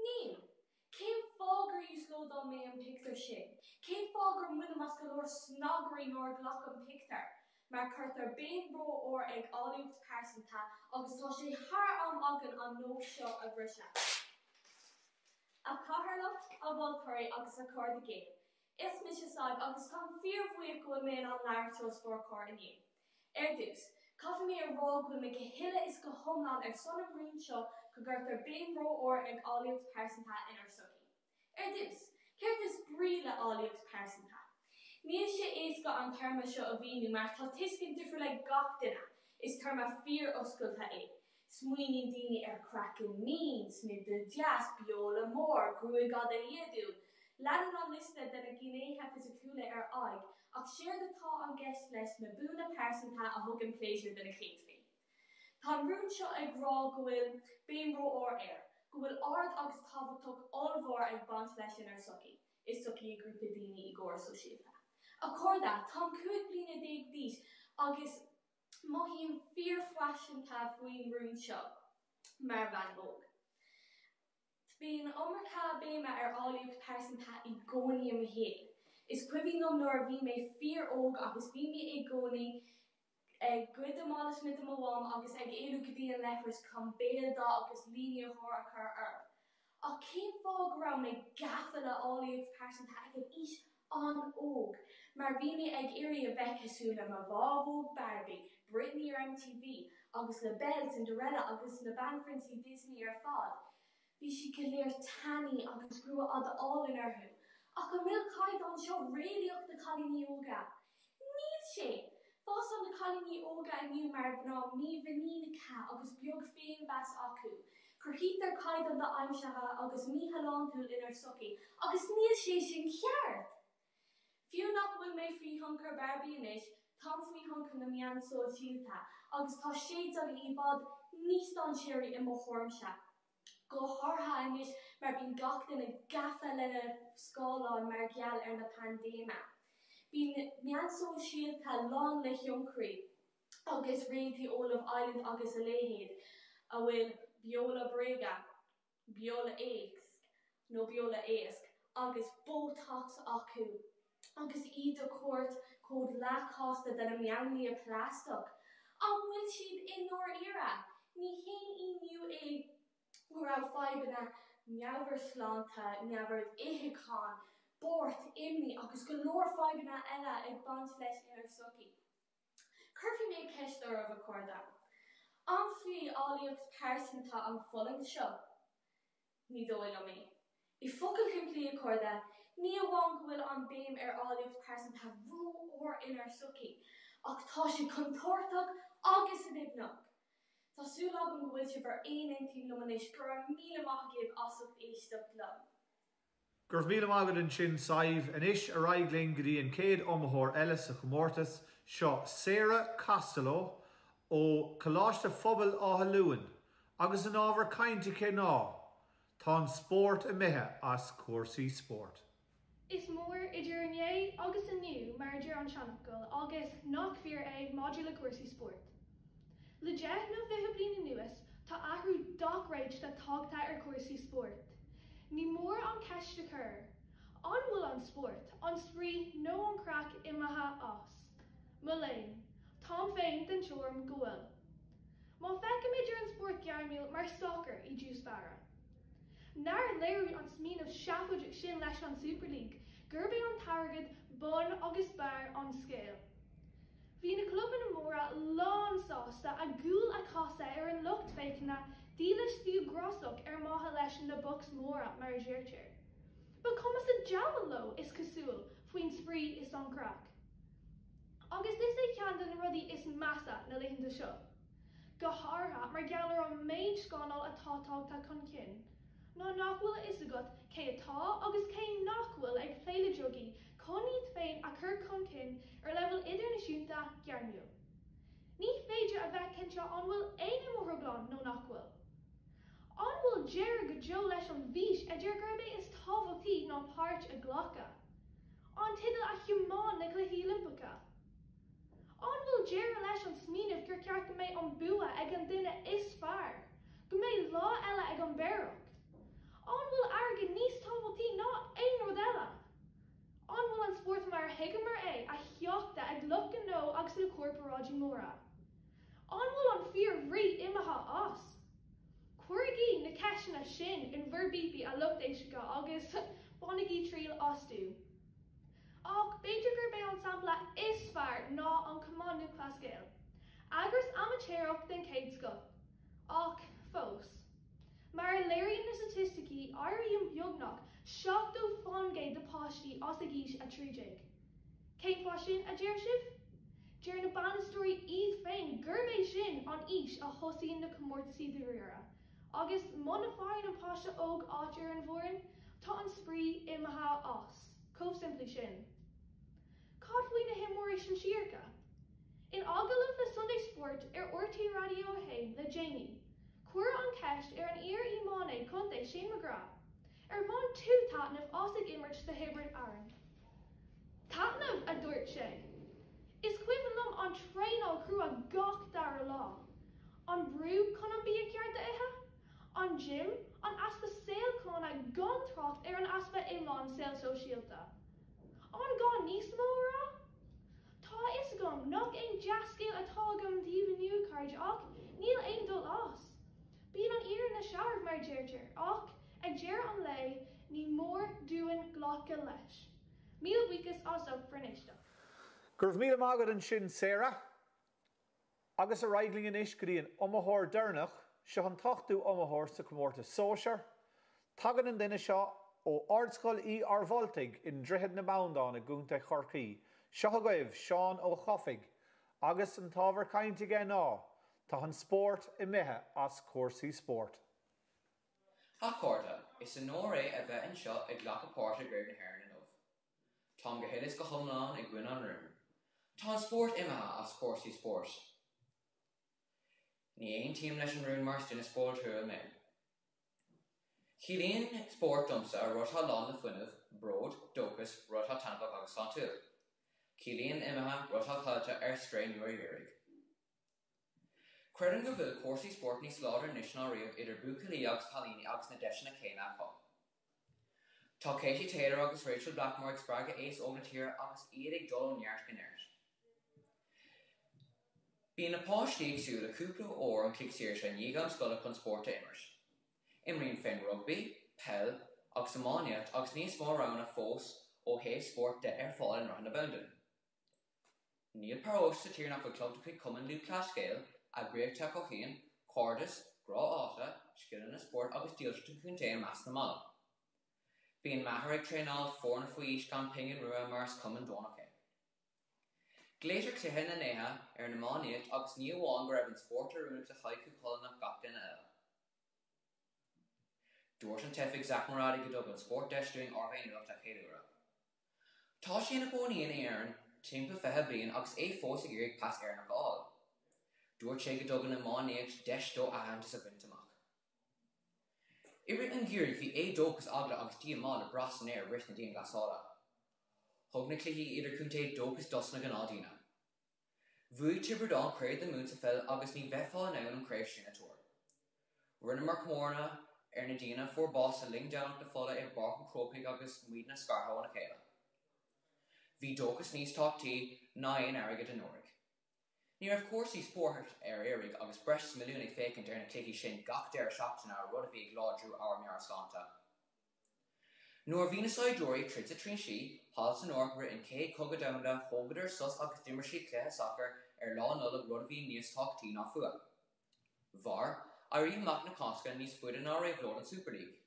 Níl. Céim fágur ys lód an me an picture sin. Céim fágur muna mas galore snoggery nor gloch an picture. Mar chuirtar béim bro or ag áliúcht persanta agus tá sé thar an agan an nó seo a bhrisa. A Carraige a moltóireachta agus a Carraige. Is mis aside agus kan fear bhuiag go mé an leirtros for cor iniu. Dús, cafa mé a rá go me gehille is go homlan ar son an rin seo go gurtar béim bro or ag áliúcht persanta in Sochaí. Dús, céir is bríle áliúcht persanta. Níl sé éasca an terma seo a bhíú mar tá tuiscin difriúil le gach duine is terma fear oscailta é. Smuoinín daoine ar crackin nín, smid de jazz, biola mór, grúig gad a iadú. Leanan an liste den a gnéthe fisiciúla ar aig, ach séir atá an gceist leis na búna persanta a thug an pléisiúr den a chéadfaí. Tá rún seo ag rá go bhfuil béim ró or air, go bhfuil ard agus tábhachtach olmhór ag bant leis in Sochaí. Is Sochaí a grúpa daoine i gcóir sosialta. Accorda, Tom cuaig bliana déag díos agus maithíonn fear fhaisianta faoin rún seo mar bhean bóg. Bhíonn iomarca béime ar áliúcht persanta i gcónaí am héal. Is cuimhínom nuair bhí mé fear óg agus bhí mé ag gcónaí ag gcuid amálas mit am bháim agus ag éadú go dtí an lefars chun béalda agus líne thór a chur arb. Ach cén fág raibh mé gafa le áliúcht persanta ag an is an óg. Mar bhí mé ag iarraí a bheithcasúla má bhábhóg Barbie, Britney ar MTV, agus le Belle, Cinderella agus na banfrinsaí Disney ar fád. Bhí si go léir tannaí agus grua ad álainn orthu. Ach go mbeadh caid an seo réalaíocht na cailíní óga. Níl sé! Fás an na cailíní óga iniu mar bná mí bhanínacha agus beag féin bheas acu. Curthít ar caid an de aimseatha agus mí halánthúil in Sochaí, agus níl sé sin cheart. Fiú nach bhfuil mé frí huncar Barbie inis, tám frí huncar na meán sóisialta, agus tá séad a í bhd níos don séirí i mo chormse. Go thortha inis mar bhín gach duine gafa le scáileán mar gheall ar na pandéma. Bhín meán sóisialta lán le thioncaí, agus réaltaí Ólamh Island agus a léhéad, a bhfuil biola brega, biola éasc, nó biola éasc, agus Botox acu. Agus iad a cuairt cód leachchásta den a meannaí a plastach. An bhfuil siad in nóir ire, ní chéin iniu é go raibh faibanna neabhar slánta, neabhar itheáin, bort, imní agus go leor faibanna eile ag bant leis in Sochaí. Curtha mé ceist ar a corda. An faoi áliúcht persanta an folang seo, ní dóil mé. I focail cimplí a corda, ní bháin go bhfuil an béim ar áliúcht persanta ró or in Sochaí, ach tá sé contortach agus in ibnach. Tá súlab an go bhfuil si bhar aonantí lumanis gur an míle maithagibh asach éisteach lom. Gur míle mágad an sin saibh inis a Raghnallach go dtí an céad iomaitheoir eile sa Comórtas seo Sarah Costello ó Coláiste phobal átha luain, agus an ábhar cainteacha ná. Tá an spórt a mithe as cuasaí spórt. Is mór idir an é agus aniu mar idir an seanachil agus nach fear é modula cuasaí spórt. Le deich nó bheithe bliana nuas tá ahrú dochreid le tágtha ar cuasaí spórt. Ní mór an ceiste chur. An bhfuil an spórt, an sprí nó an crack imethe as. Malain, tám féin den teorm go bhfuil. Má feicim idir an spórt gearmíil mar soccer I dús bara. Nar léirú an smín of seafuid sin leis an Super League, gurbé an targad bun agus bear an Scoil. Bhí na club na móra lán sásta a gúil a casa ar an lucht féicna dílis fiú grosach maithe leis na box móra mar dheirtear. Ba cumas a deabhail lo is cosúil faoin sprí is an crack. Agus is é cean den rudí is massa na leitheanta seo. Go háirtha mar geallar an méid scanál atátáta chun cin. Ná nachhfuil is agat cé atá agus cé nachhfuil ag pléile jogaí chun iad féin a chur chun cin ar level idirnáisiúnta gearniú. Ní féidir a bheith cinnte an bhfuil aine mórthglan nó nachhfuil. An bhfuil dearg go deo leis an bhís a dear gurbe is tábhachtaí ná páirt a ghlacha. An tidal a chiúmán na cluichí Olympacha. An bhfuil dearg leis an smíanamh gur ceart go méid an mbua ag an duine is fearr, go méid lá eile ag an bearach. An bhfuil airge níos tábhachtaí ná aon rud eile. An bhfuil an sport mar higamar a theachta ag luch an nó agus na corparáidí móra. An bhfuil an fíor rí imetha as. Cuirigí na ceisina sin in bhirbípi a lucht éisiga agus bonnigí tríal osú. Ach beidir gur bé an sampla is fearr ná an cumán nucleas scéal. Agus amatéireach den céad scoil. Ach fós. Mar léiríonn na statisticí airíonn beagnach seachtó fáingéid de páistí as a gís a trídeig. Cén fá sin a déir sibh? Déir na banastóirí iad féin gurbé sin an ís a thosaíonn na Comórtasí de riara. Agus muna fáin an páiste óg áitir an bhórin, tá an sprí imetha as, comh simply sin. Cad faoin na himóirí sin siarca. In ágalamh na Sunday Sport ortaí radio hain le Jamie, cuair an ceist an iar imánaí chunta Shane McGrath, bhain tú taitnamh as ag imirt de hibrid aireann. Taitnamh a dúirt sé. Is cuimhnam an tréinál cruú a gach dar lá. An brú chun an bí a cearta ithe? An gym, an aspa saoil chun a gantracht an aspa imán saoil sosialta. An gá níos mó rá? Tá is gom nach ein jaascéil atá gom Duibhe nniu card ach níl ein dul as. Bíonn an iar na searbh mar deirtear ach ag deir an lei ní mór dúin ghlacha leis. Míl buchas asach frenéiste. Gurh míle mágad an sin Sarah, agus a raigling in iscaí an omathóir dernach se an tachtú omathóir sa Comórtas sóisiar, tagan an duine seo ó ardscoil í Arvoltaigh in Droichead na Moundáin a gúnta Chorcaí, seo a gaibh Seán Ó Conghaile, agus an tábhar cainte ná, tá an sport I mithe as cuasaí sport. Tá córta, is an nóir a bheith an seo ag ghlacha páirte gréir na hÉireann in óh. Tá go héilis go thomláin ag gcuine an rúm. Tá an sport imethe as cuasaí sport. Ní aon tíim leis an rún mar sin is sport thuail mé. Chilíonn sport domsa a rutha lán na fuineh, bród, dóchas, rutha tanbach agus sántúil. Chilíonn imethe rutha chailte strain nuair dhearg. Cuireann go bhfuil cuasaí sport níos láidir níos ná riamh idir buachailí agus palíní agus na deisina céine acu. Tá Katie Taylor agus Rachel Blackmore ag sprága éas óg na tír agus iad ag dul ó neart go neart. Bhí na páistí ag siúil a cúpla óir an clicséir sé níos an scoile chun spórta imirt. Imríonn féin rugby, pell, agus amáineacht agus níos mó rán a fós ó héh sport de fháil an rán na bundan. Níl paróis sa tír nach go club chuig cumann lú clascéil a gréibhte cochéan, cordas, grá áta, scileann na sport agus díalta chun déan meas na mala. Bhíonn maithir ag tréinál fór na faois gan pingin rua mars cumann dónach é. Gléidir cluiche na néithe na mánaíocht agus ní amháin go raibh an sport arúnach de chaidh chulannach gach duine eile. Dúirt an teifig Zach Moradi go dubh an sport deisúing orthaoineach a chéadúra. Tá sé na gcónaíon éireann timpeall 20 bliain agus é fós ag iarraidh pas éireannach áil. Dúirt sé go dubh na mánaíocht deistó ahananta sa bhainteach. Irid an gcúireadh bhí dóchas agla agus díamáil a bras an air rith na daon glasála. Thug na cluichí idir chunta dóchas dosna gan ádína. Bhuaigh tibredáin craobh den mún sa fel agus ní bheitfáil an ann an craobh sin a túir. Rinne mar Comórna na daoine fuór bás a ling deannach na fola ar barc an Craobh agus muid na scartha na chéile. Bhí dóchas níos táchtaí ná aon airige den nóric. Ní raibh cuasaí sport ar éirigh agus breis milliún ag fécinnt ar na cluichí sin gach deir seachtainna a rud a bhí gládrú áir mear slánta. Nuair bhí na sáidúirí trid a trín si, hall san orbre in cé cogad damda thógadar sus agus dimar si cléthe soccer ar lá nula rud a bhí níos táchtaí ná fua. Bhar, Irí Mac na Cosca níos buid an ára glór an Super League.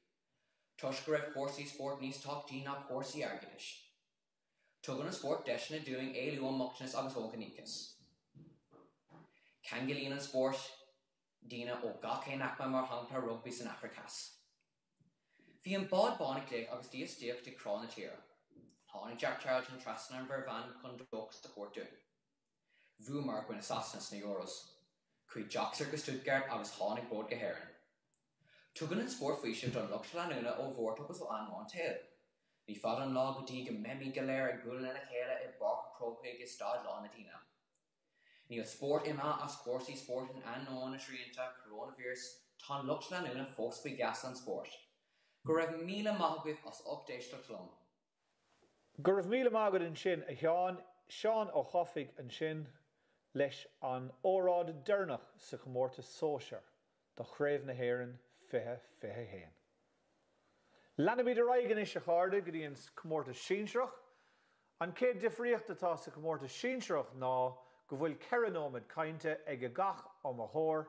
Tush go raibh cuasaí sport níos tochtí ná cuasaí airgeadais. Tugann an sport deisna doing éilú an muchnas agus óganíchas. Cangilín an sport dína ó gachéin acma mar hangla rugby san Africas. Bhí an bád bánig léig agus díos díoch de crá na tíra. Tháinig Jack Charlton trasna an bhar chun dóchs de cuairt dún. Bhú mar gine sasnas na Euros. Crí Jackser go Stuttgart agus tháinig bród go hÉireann. Tugann an sport faoisih don lucht leanúna ó bhórt agus ó anmáin tail. Bhí fad an lá go dtí go memí go léir ag buail lena chéile I barc Craobh is stáid lá na dína. Níl sport ima as cuasaí sport in annáin na sríanta coronavirus tá lucht leanúna fós faoi gas an sport. Go raibh míle maithagah as updéisteach lom. Go raibh míle maithagad an sin a Seán ó Chofaigh an sin leis an Óráide Dúnach sa Comórtas sóisiar do chraobh na hÉireann fiche héin. Leanna bíad a Raghan is a cháirde go dtí an Comórtas Sínsreach, an céad difríocht atá sa Comórtas Sínsreach ná go bhfuil ceannóid cainte ag a gach ó mo thóir,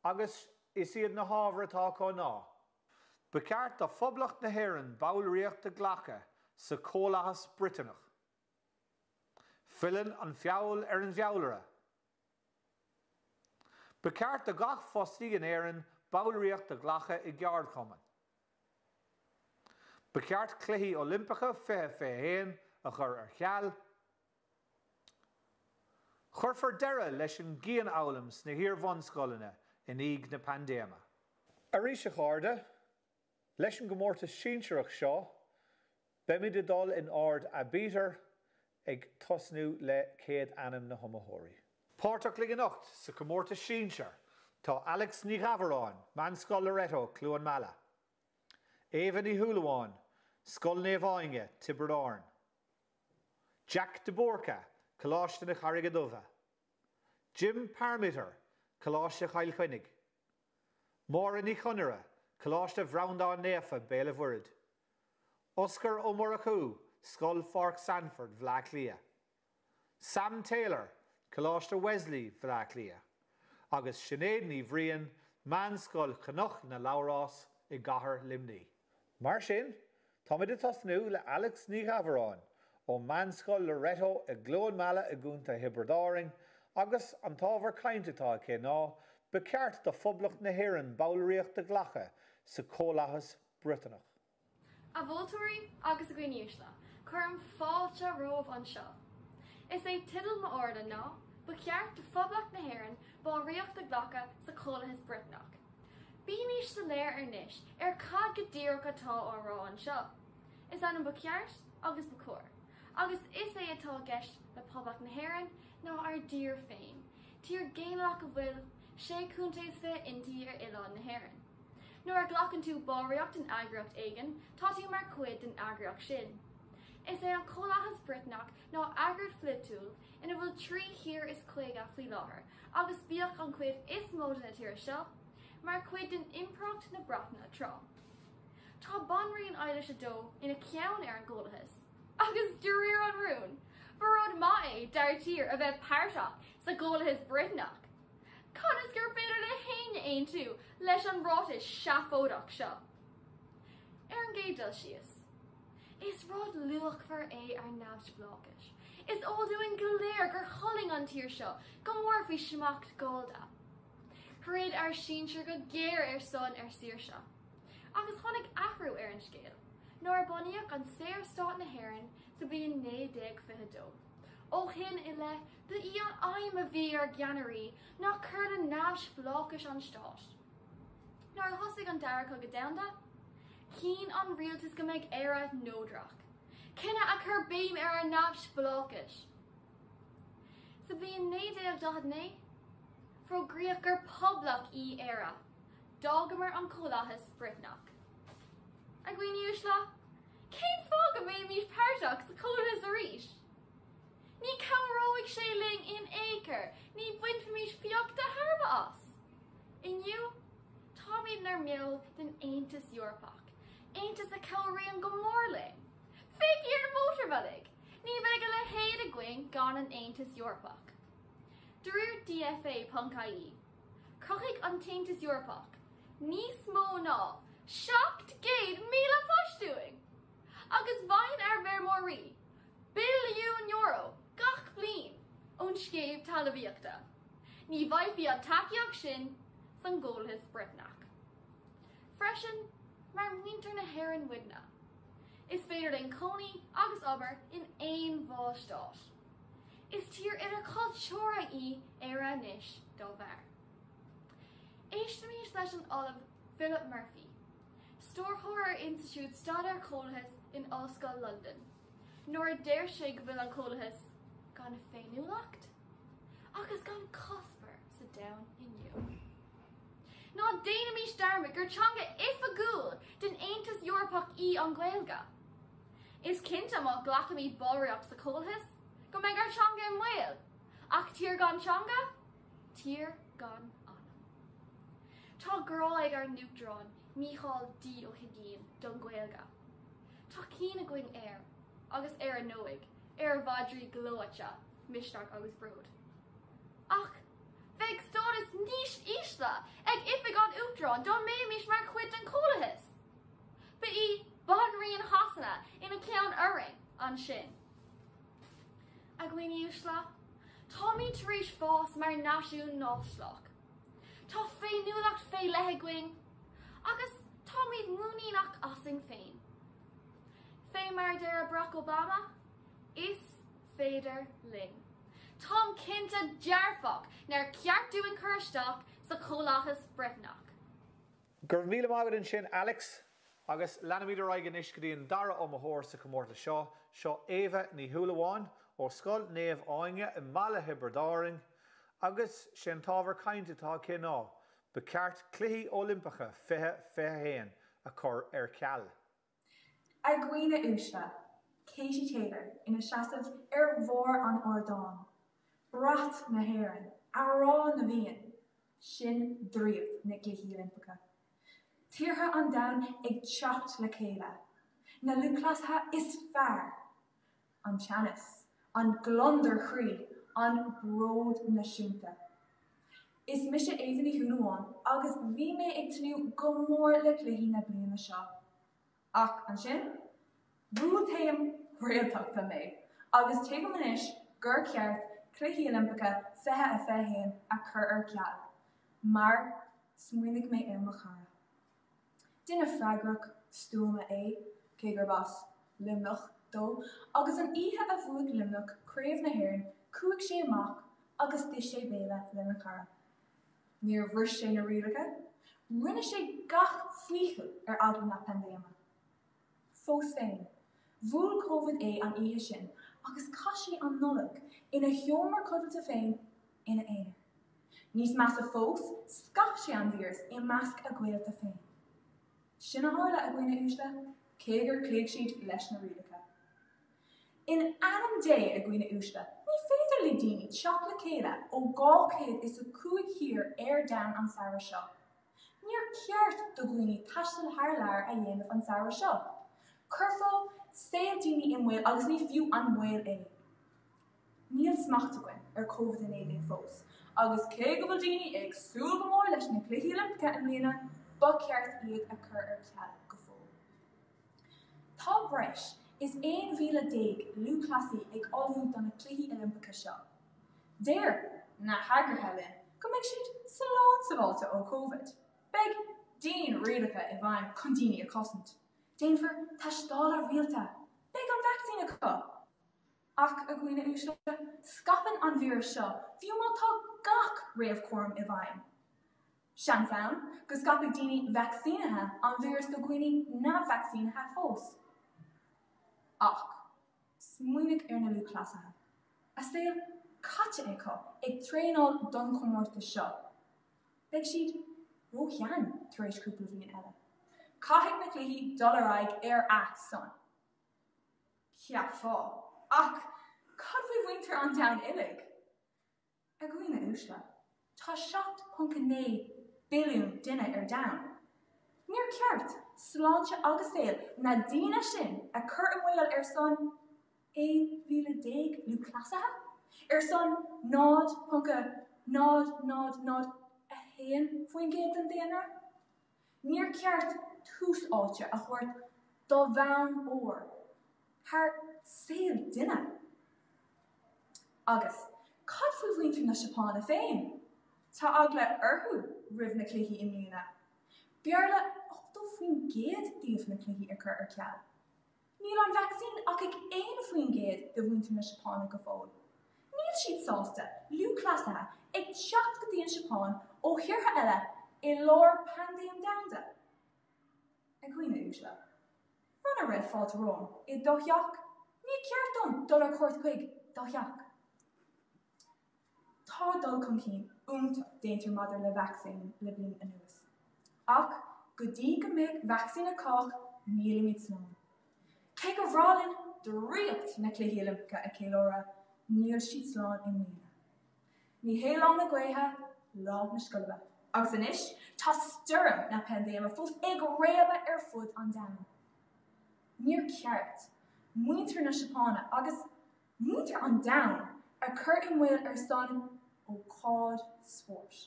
agus is iad na hábhar atá có ná. Ba ceart do phoblacht na hÉireann báilríochta ghlacha sa Coláiste Britanach. Fillan an fháil an bheabhlare. Ba ceart do gach fóstaí an éireann báilríochta ghlacha I gheard chuman. Ba ceart cluichí Olimpeacha fiche héin a chur ar cheall. Churfar deire leis an gcéan álams na híormhán scoileanna in íg na pandéma. Arís a cháirde, leis an Comórtas Sínsreach seo, beimid dul in ard a bítar ag tosnú le céad anam na iomaitheoirí. Páirteach le anocht sa Comórtas Sínsreach tá Áine Ní Ghlinn, man Scoil Loreto, Clúan Mala. Áine Ní Ghlinn, Scoil Néomhainge, Tibredáin. Jack de Borca, Coláiste na Carraige Duibhe. Jim Parmiter, Coláiste Chailchuinnig. Máire Ní Chonnaire, Coláiste Bhreaundáin Néafa, Baile Mhuirid. Oscar Ó Murachú, Scoil Pháirc Sandford, Bhleach Lia. Sam Taylor, Coláiste Wesley, Bhleach Lia. Agus Sinead Ní Bhríon, man Scoil Chnoch na Labhrás I gcathair limní. Mar sin, táid a tosnú le Áine Ní Ghlinn ó man Scoil Loreto I Clúan Mala I gúnta Hibredáring, agus an tábhar caintetá cé ná ba ceart do phoblacht na hÉireann báilríochta ghlacha sa Coláiste Britanach. A bhóiltóirí agus a gcuinúisle, chur fáilte romh an seo. Is é tidal ma orda ná, ba ceart do phoblacht na hÉireann báilríochta ghlacha sa Coláiste Britanach. Bíníos sa léir níis cad go dtír go tá ó rá an seo. Is an ba ceart agus ba cóir. Agus is é atá gceist le poblacht na hÉireann ná ar dír féin. Tír géanach go bhfuil sé cúntaigh fé intí ar Oileán na hÉireann. Nuair ghlachann tú báiríocht an eagraíocht éigean, tá tú mar cuid den eagraíocht sin. Is é an Coláiste Britanach ná eagraíocht fliúil ina bhfuil trí hir is cléige faoi láthair, agus bíoch an cuid is móda na tíre seo, mar cuid den impracht na bratainna trá. Tá banraí an Eilish a dó ina ceann ar an ggólathas, agus dúiríar an rún, baród má é dar tír a bheith páirteach sa ggólathas Britanach. Conas gur féidir le haine aon tú leis an rátas seafódach seo. Ar an géadal sios. Is rád luachfar é ar nabs blóchais. Is ódúin go léir gur choling an tír seo go mór faoi smacht gáilda. Thread ar sínsir go géir ar son ar siar seo. Agus tháinig athrú ar an scéal. Nóir bunaíodh an saor stát na hÉireann sa bhíon 1952. Ó hin I le the íon aim a bhí ar gceannarí ná chur an nabs blóchais an stát. Nóir thosaigh an dara go damda, cín an rialtas go mbeidh éire nódrach. Cinne a chur béim ar an nabs blóchais. Sa bhíon 1929, frógríoch gur poblach í éire, dágamar an Coláiste Britanach. A gcuinúisle, cén fág a mbeidh míos páirteach sa Coláiste arís? Ní cabhróigh sé ling in éair, ní buint míos fiochta harba as. Inniu, tá míad nar meall den Aontas Eorpach, Aontas a cabhraíonn go mór ling. Fig ar mótorbullig, ní bheith go le héad a gcuin gan an Aontas Eorpach. Dúir DFA Puncaí. Crochaigh an Taontas Eorpach, Nís mó ná, seacht géad míle poistúing. Agus bhain ver morí, billiún euro, gach blin, ón scéimh talmhaíochta. Ní bhaithí an takeíocht sin san ggóilthas Britnach. Freisin mar winter na hÉireann widna. Is féidir den cónaí agus obair in éon bháistát. Is tír ar a cultúra í níis dó bhar. Éistimís leis an Olaf Philip Murphy, Stórthóir Institute Stadar Comórtas in Scoil London. Nor a déir sé go bhfuil an comórtas gan féinúlacht, agus gan cosper sa down inniu. Ná déanamís darma gur teanga ifa gúil den Aontas Eorpach í an Gaeilge. Is cinnte má ghlacamí báireacht sa comórtas, go mbeidh ar teanga in Mhail, ach tír gan teanga, tír gan anam. Tá gráig ar nuachdrain Mícheál D. Ó Higgín don Gaeilge. Tá cína going agus ar an nóig, ar bhadrí glóite, misteach agus brúd. Ach, bheith stádas níos ísla ag ifig an uachdrain don méimís mar chuid an comórtas. Ba í banríon hasanna ina ceann uirring an sin. A gcuine úsla, tá mí taríis fás mar náisiún náslach. Tá féinúlacht fé lethe going, agus tá míad múníach asing féin. Fé mar deir Barack Obama, is féidir ling. Tám cinnte dearfach nar ceartú an chuiristeach sa chomhlachas Britnach. Gur míle mágad sin Alex, agus leanamíad Raige níos go dtíon dara ó mthóir sa Comórtas seo Áine Ní Ghlinn ó Scoil Naomh Áine I Mala Hibredáring, agus sin tábhar cainte tá cinná, ba ceart cluichí Olympacha fithe héin a chur ar ceall. A gcuine úsla, Katie Taylor ina seasamh ar mhór an ordáin. Brat na hÉireann, a rá na bhíon, sin dríomh na cluichí Olympacha. Tíortha an domhan ag teacht le chéile. Na luclasatha is fearr. An teannas, an glondar chrí, an bród náisiúnta. Is mise Áine Ní Ghlinn agus bhí mé ag tliú go mór le cluichí na bliana seo. Ach an sin, bhú taim réalteachta mé, agus te go manis gur ceart cluichí Olympacha fithe héin a chur ar ceall. Mar smuoinnig mé ar mo chara. Dina freigrach stúma cé gur bas limnach dó, agus an ihe a bhuaig limnach Craobh na hÉireann cuaig sé amach agus dis sé Baile le na cara. Níor bhris sé na rialacha, rinne sé gach flichu ar agla na pandéma. Fós féin, bhuail COVID an ihe sin, agus cais sé an nollag ina heomar cuidilte féin ina éanair. Níos meas a fós, scap sé an vírs I measc a gcuidilte féin. Sin a hála a gcuine úsla, cé gur cléig siad leis na rialacha. In anam day a gcuine úsla, ní féidir le daoine teach le chéile ó gá céad is a cuaig hir ar dan an saoire seo. Níor ceart do gcuine taistil thar lear a dhéanamh an saoire seo. Curfáil sé a daoine I Mhail agus ní fiú an Mhail Níl smachta gin ar COVID-19 fós, agus cé go bhfuil daoine ag súil go mór leis na cluichí Olympacha an mbliana, ba ceart iad a chur ar ceall go fóil. Tá breis is 1,010 luclasí ag olbhú don na cluichí Olympacha seo. Déir na hagratha linn go mbeidh siad sa ó COVID. Beidh daon rialacha I bhaim chun daoine a cosint. Déanfar tá stála rialta. Beidh an vaccín a chu. Ach a gcuine úsla, scapan an víris seo, bhíú má tá gach réamh cuairm I bhaim. Sean found, go scapig daoine vaccínathe an víris go gcuine na vaccínathe fós. Ach, smuoinnig ar na luclasathe. A saoil caite é chu ag tréanál don Comórtas seo. Beidh siad rócheann tar éis cúpla bhíon eile. Caithfidh na cluichí dul ar son. Ceap fá. Ach, cad bhí winter an domhan illig? A gcuine úsla, tá 7.9 billiún duine ar domhan. Níor ceart, sláinte agus féil na daoine sin a chur an Mhail ar son 1,010 luclasathe? Ar son nád a héan faoin géad an daoine? Níor ceart tús áte a chuirt do bhean ór. Haar saoil duine. Agus, cad faoi bhhaintear na Seapána féin? Tá agla orthú roimh na cluichí imlína. Bearla 8 faoin géad díobh na cluichí ar cur ar ceall. Níl an vaccín ach ag éon faoin géad de bhhaintear na Seapána go fóil. Níl siad sásta, lú clasathe, ag teacht go dtíon Seapán ó thiortha eile I lór pandéim damda. Ag cuoine úsla. Run a raibh fáilte rón, I dócheach, ní ceartón dul ar cuairt chuig dócheach. Tá dul chun cín únta déantar madidir le vaccín le blian anuas. Ach, go dtí go mbeadh vaccín a cách níl imid slán. Cé go bhrálinn dríocht na cluichí Oilimpeacha a céilóra níl siad slán I mlína. Ní héilán na gaotha lád na Scoilbe. Agus inis, tá sturm na pandéima fós ag réabha ar fud an dam. Níor ceart, muintear na Seapána agus muintear an dam ar cur I mhaol ar son ó cád spórt.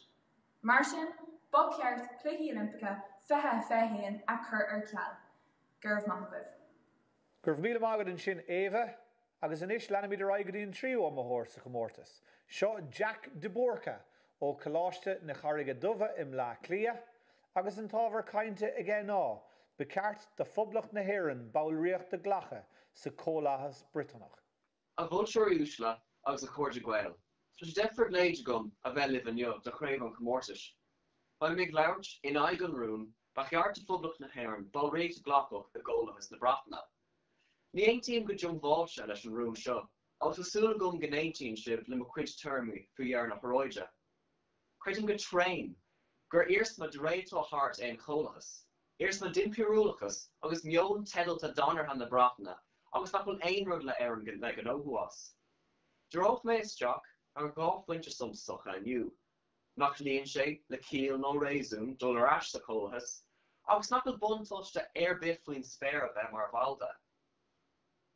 Mar sin, ba ceart cluichí Oilimpeacha fethe a cur ar ceall. Gurb maithbh. Gurb míle mágad an sin éve, agus inis lena míad ar aigedaíon tríú am Mhórsa Comórtas. Seo Jack de Borca ó Coláiste na Carraige Duibhe im lá clia, agus an tábhar cainte ige ná, beceart de phoblacht na hÉireann bailríocht de ghlacha sa Coláiste Britanach. A bhulseoir úsla agus a chuirde ghail. Tras deford léide gom a bheith libh anio de chraobh an Comórtas. Baile mig labhairt in aigean rún, bacheart de phoblacht na hÉireann bailríocht de ghlachach a ggólathas na Bratainna. Ní aontaíonn go dtiomhbháilte leis an rún seo, agus súil gom gnéintíonn sibh le mo cuid termí faoi na Óráide. Creidím go trein, gur irsma de réitó hart éon chólachas. Irsma dimpiúlachas agus mion tedalta donartha na Bratainna, agus bhfuil aon rud le éireann le go óhuas. Dúireocht mé isteach ar gá fuinte sumstocha aniu. Nach líonn sé le cíal nó réasún dul ar ais sa chólachas, agus nach go buntáiste bith faoin spéir a bheith mar bhailde.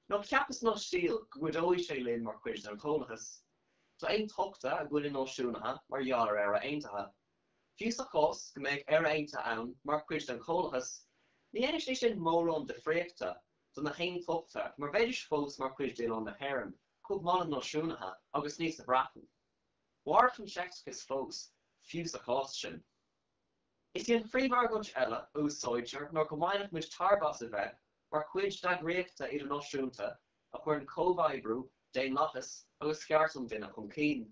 No ceapas nó síl go gcuidóidh sé linn mar cuid an chólachas. Tá aon tuchta a gcuileann náisiúnatha mar dhealar ar a aontathe. Fios a chós go mbeidh ar aonta ann mar cuid an chólachas, ní éidir sé sin mórón de phréachta don na chéin tuchta mar bheidís fós mar cuid déanán na hÉireann, chug mála náisiúnatha agus níos na Bratainna. Mhar chun seachtas fós, fios a chós sin. Is íon phríomhar eile úsáidtear nó go mhainneach muid tarbás a bheith mar cuid dagréachta idir náisiúnta a chuir an cóbhaibrú déan lachas agus ceartún duine chun cín.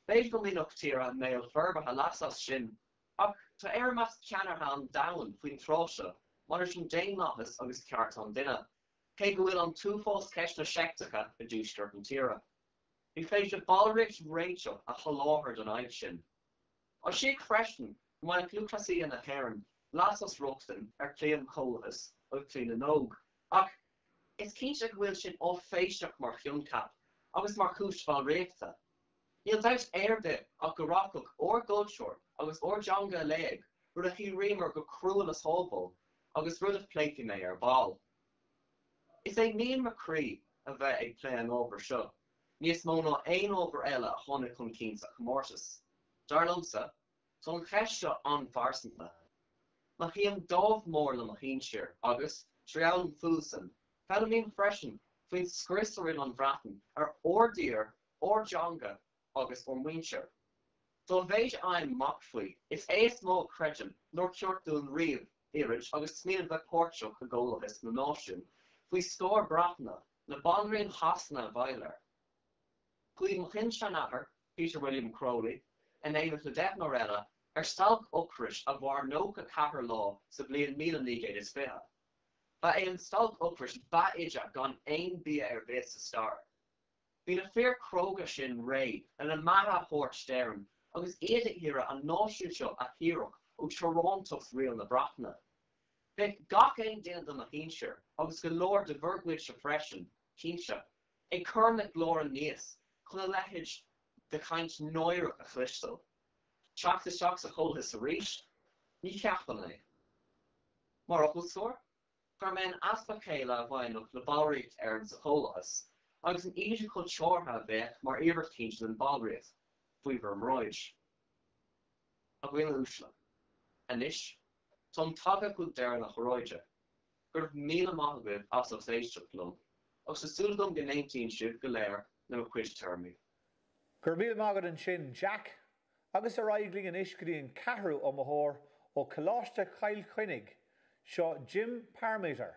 Béid go míoch tíre méil ferbatha lasas sin, ach tá éiremas ceanartha an dain faoin tráise mar sin déan lachas agus ceartún duine. Cé go bhfuil an túfós ceist na seachtacha a dúistear an tíre. Bhí féidir ballricht réiteo a choláthar don aimh sin. An siad freisin mar an clúclasí na hÉireann lasas rochtain ar cléan chólachas ó clín an óg, ach is cínte go bhfuil sin ó féisteach mar chiúncap agus mar chúis ballréachta. Níl dait airde ach go rachach ó Goldshore agus ó Djonga léig rud a chi rémar go cruúil as hóbal agus rud a pléici mé ar ball. Is é Níl Macrí a bheith ag plé an óbhar seo. Níos mó ná aon óbhar eile a tháinig chun cínta Comórtas. Dar lomsa, tá an cheist seo anpharsanta. Nach híon dómh mór le nach híon siar agus triann fúsan, fellamín freisin faoin scrisarin an bhreatain ar ordaíar, or Djonga agus or muinsear. Tá bhéid aim mac faoi, is éas mó creidin nóir ceartún riamh irid agus smíann bheith Pórteach go ggólathas na náisiún faoi scór Bratainna na banríon hasna bhailir. Cuid mo chin sean ahar, Peter William Crowley, in éimeth le deith nóir eile ar stalc ocrais a bhar nócha cahar lá sa blian 1920. Ba é an stalc ocrais ba ide gan aon bia ar bhéad sa star. Bhí na fear cróga sin ré an na maithe thuairt stéireann agus éad hire an náisiún seo a híreach ó Toronto's rial na Bratainna. Bheith gach aon déan don na hínseir agus go leor de bhirghuid se freisin, cínse, ag chur glór an níos chun a leithéid de chaint nóireach a chlistal. Seachtas a chólthas a ríist, ní ceaphan é. Mar ochilsóir, gur men aspa céile a bhainach le ballríocht ar an sa chólachas, agus an iad chun teortha bheith mar iarrachtíint den ballríocht, faoi bhar mráid. A bhfuil úsla. Anis, Tom taga chuig deir nach Óráide. Gur míle maithagh as os éisteach lom. Agus is súladum go 19 sibh go léir na chuid termí. Gur míle maithagh an sin Jack, agus a raigling an iscrí an ceathrú ó mthór ó Coláiste Chail Chuinnig, seo Jim Parameter,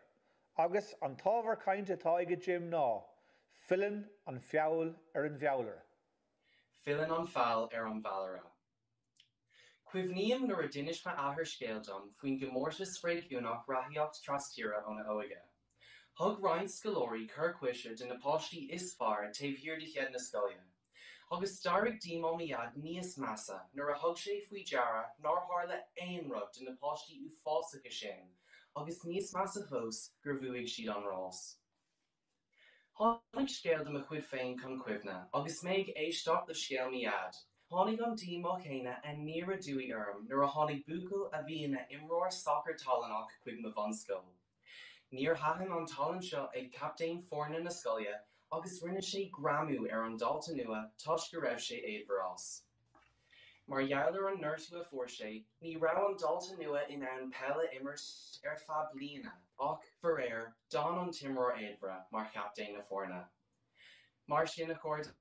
agus an tábhar cainte atá ige Jim ná, Filann an fháil an bheallara. Filann an fháil an bheallara. Cuimhníam nuair a duine me athair scéaldom faoin Comórtas spreadúnach rathaíocht trastíre óna óige. Thug Ryan Scolóirí cur cuise de na páistí is fearr taobh hiúr de chead na Scoile. Agus starigh dímáíad níos measa nuair a thug sé faoi deara nar tharla aon rud de na páistí ú fásacha sin, agus níos measa fós gur bhuaigh siad an rás. Tháinig scéaldom a chuid féin chun cuimhne, agus méid éisteach le scéal miad. Tháinig an dímá chéine a níor a dúí orm nuair a tháinig buacail a bhí ina imreoir soccer talanach chuig na bhun Scoil. Níor haithan an talan seo ag captéin fórna na Scoile agus rinne sé gramú an dáta nua tuis go raibh sé éadmhárás. Mar dheallar an nuirtú a fuair sé, ní rah an dáta nua in ann pelle immert fad bliana, ach bhar don an timreoir éadmhara mar captéin na fórna. Mar sin a chuirde,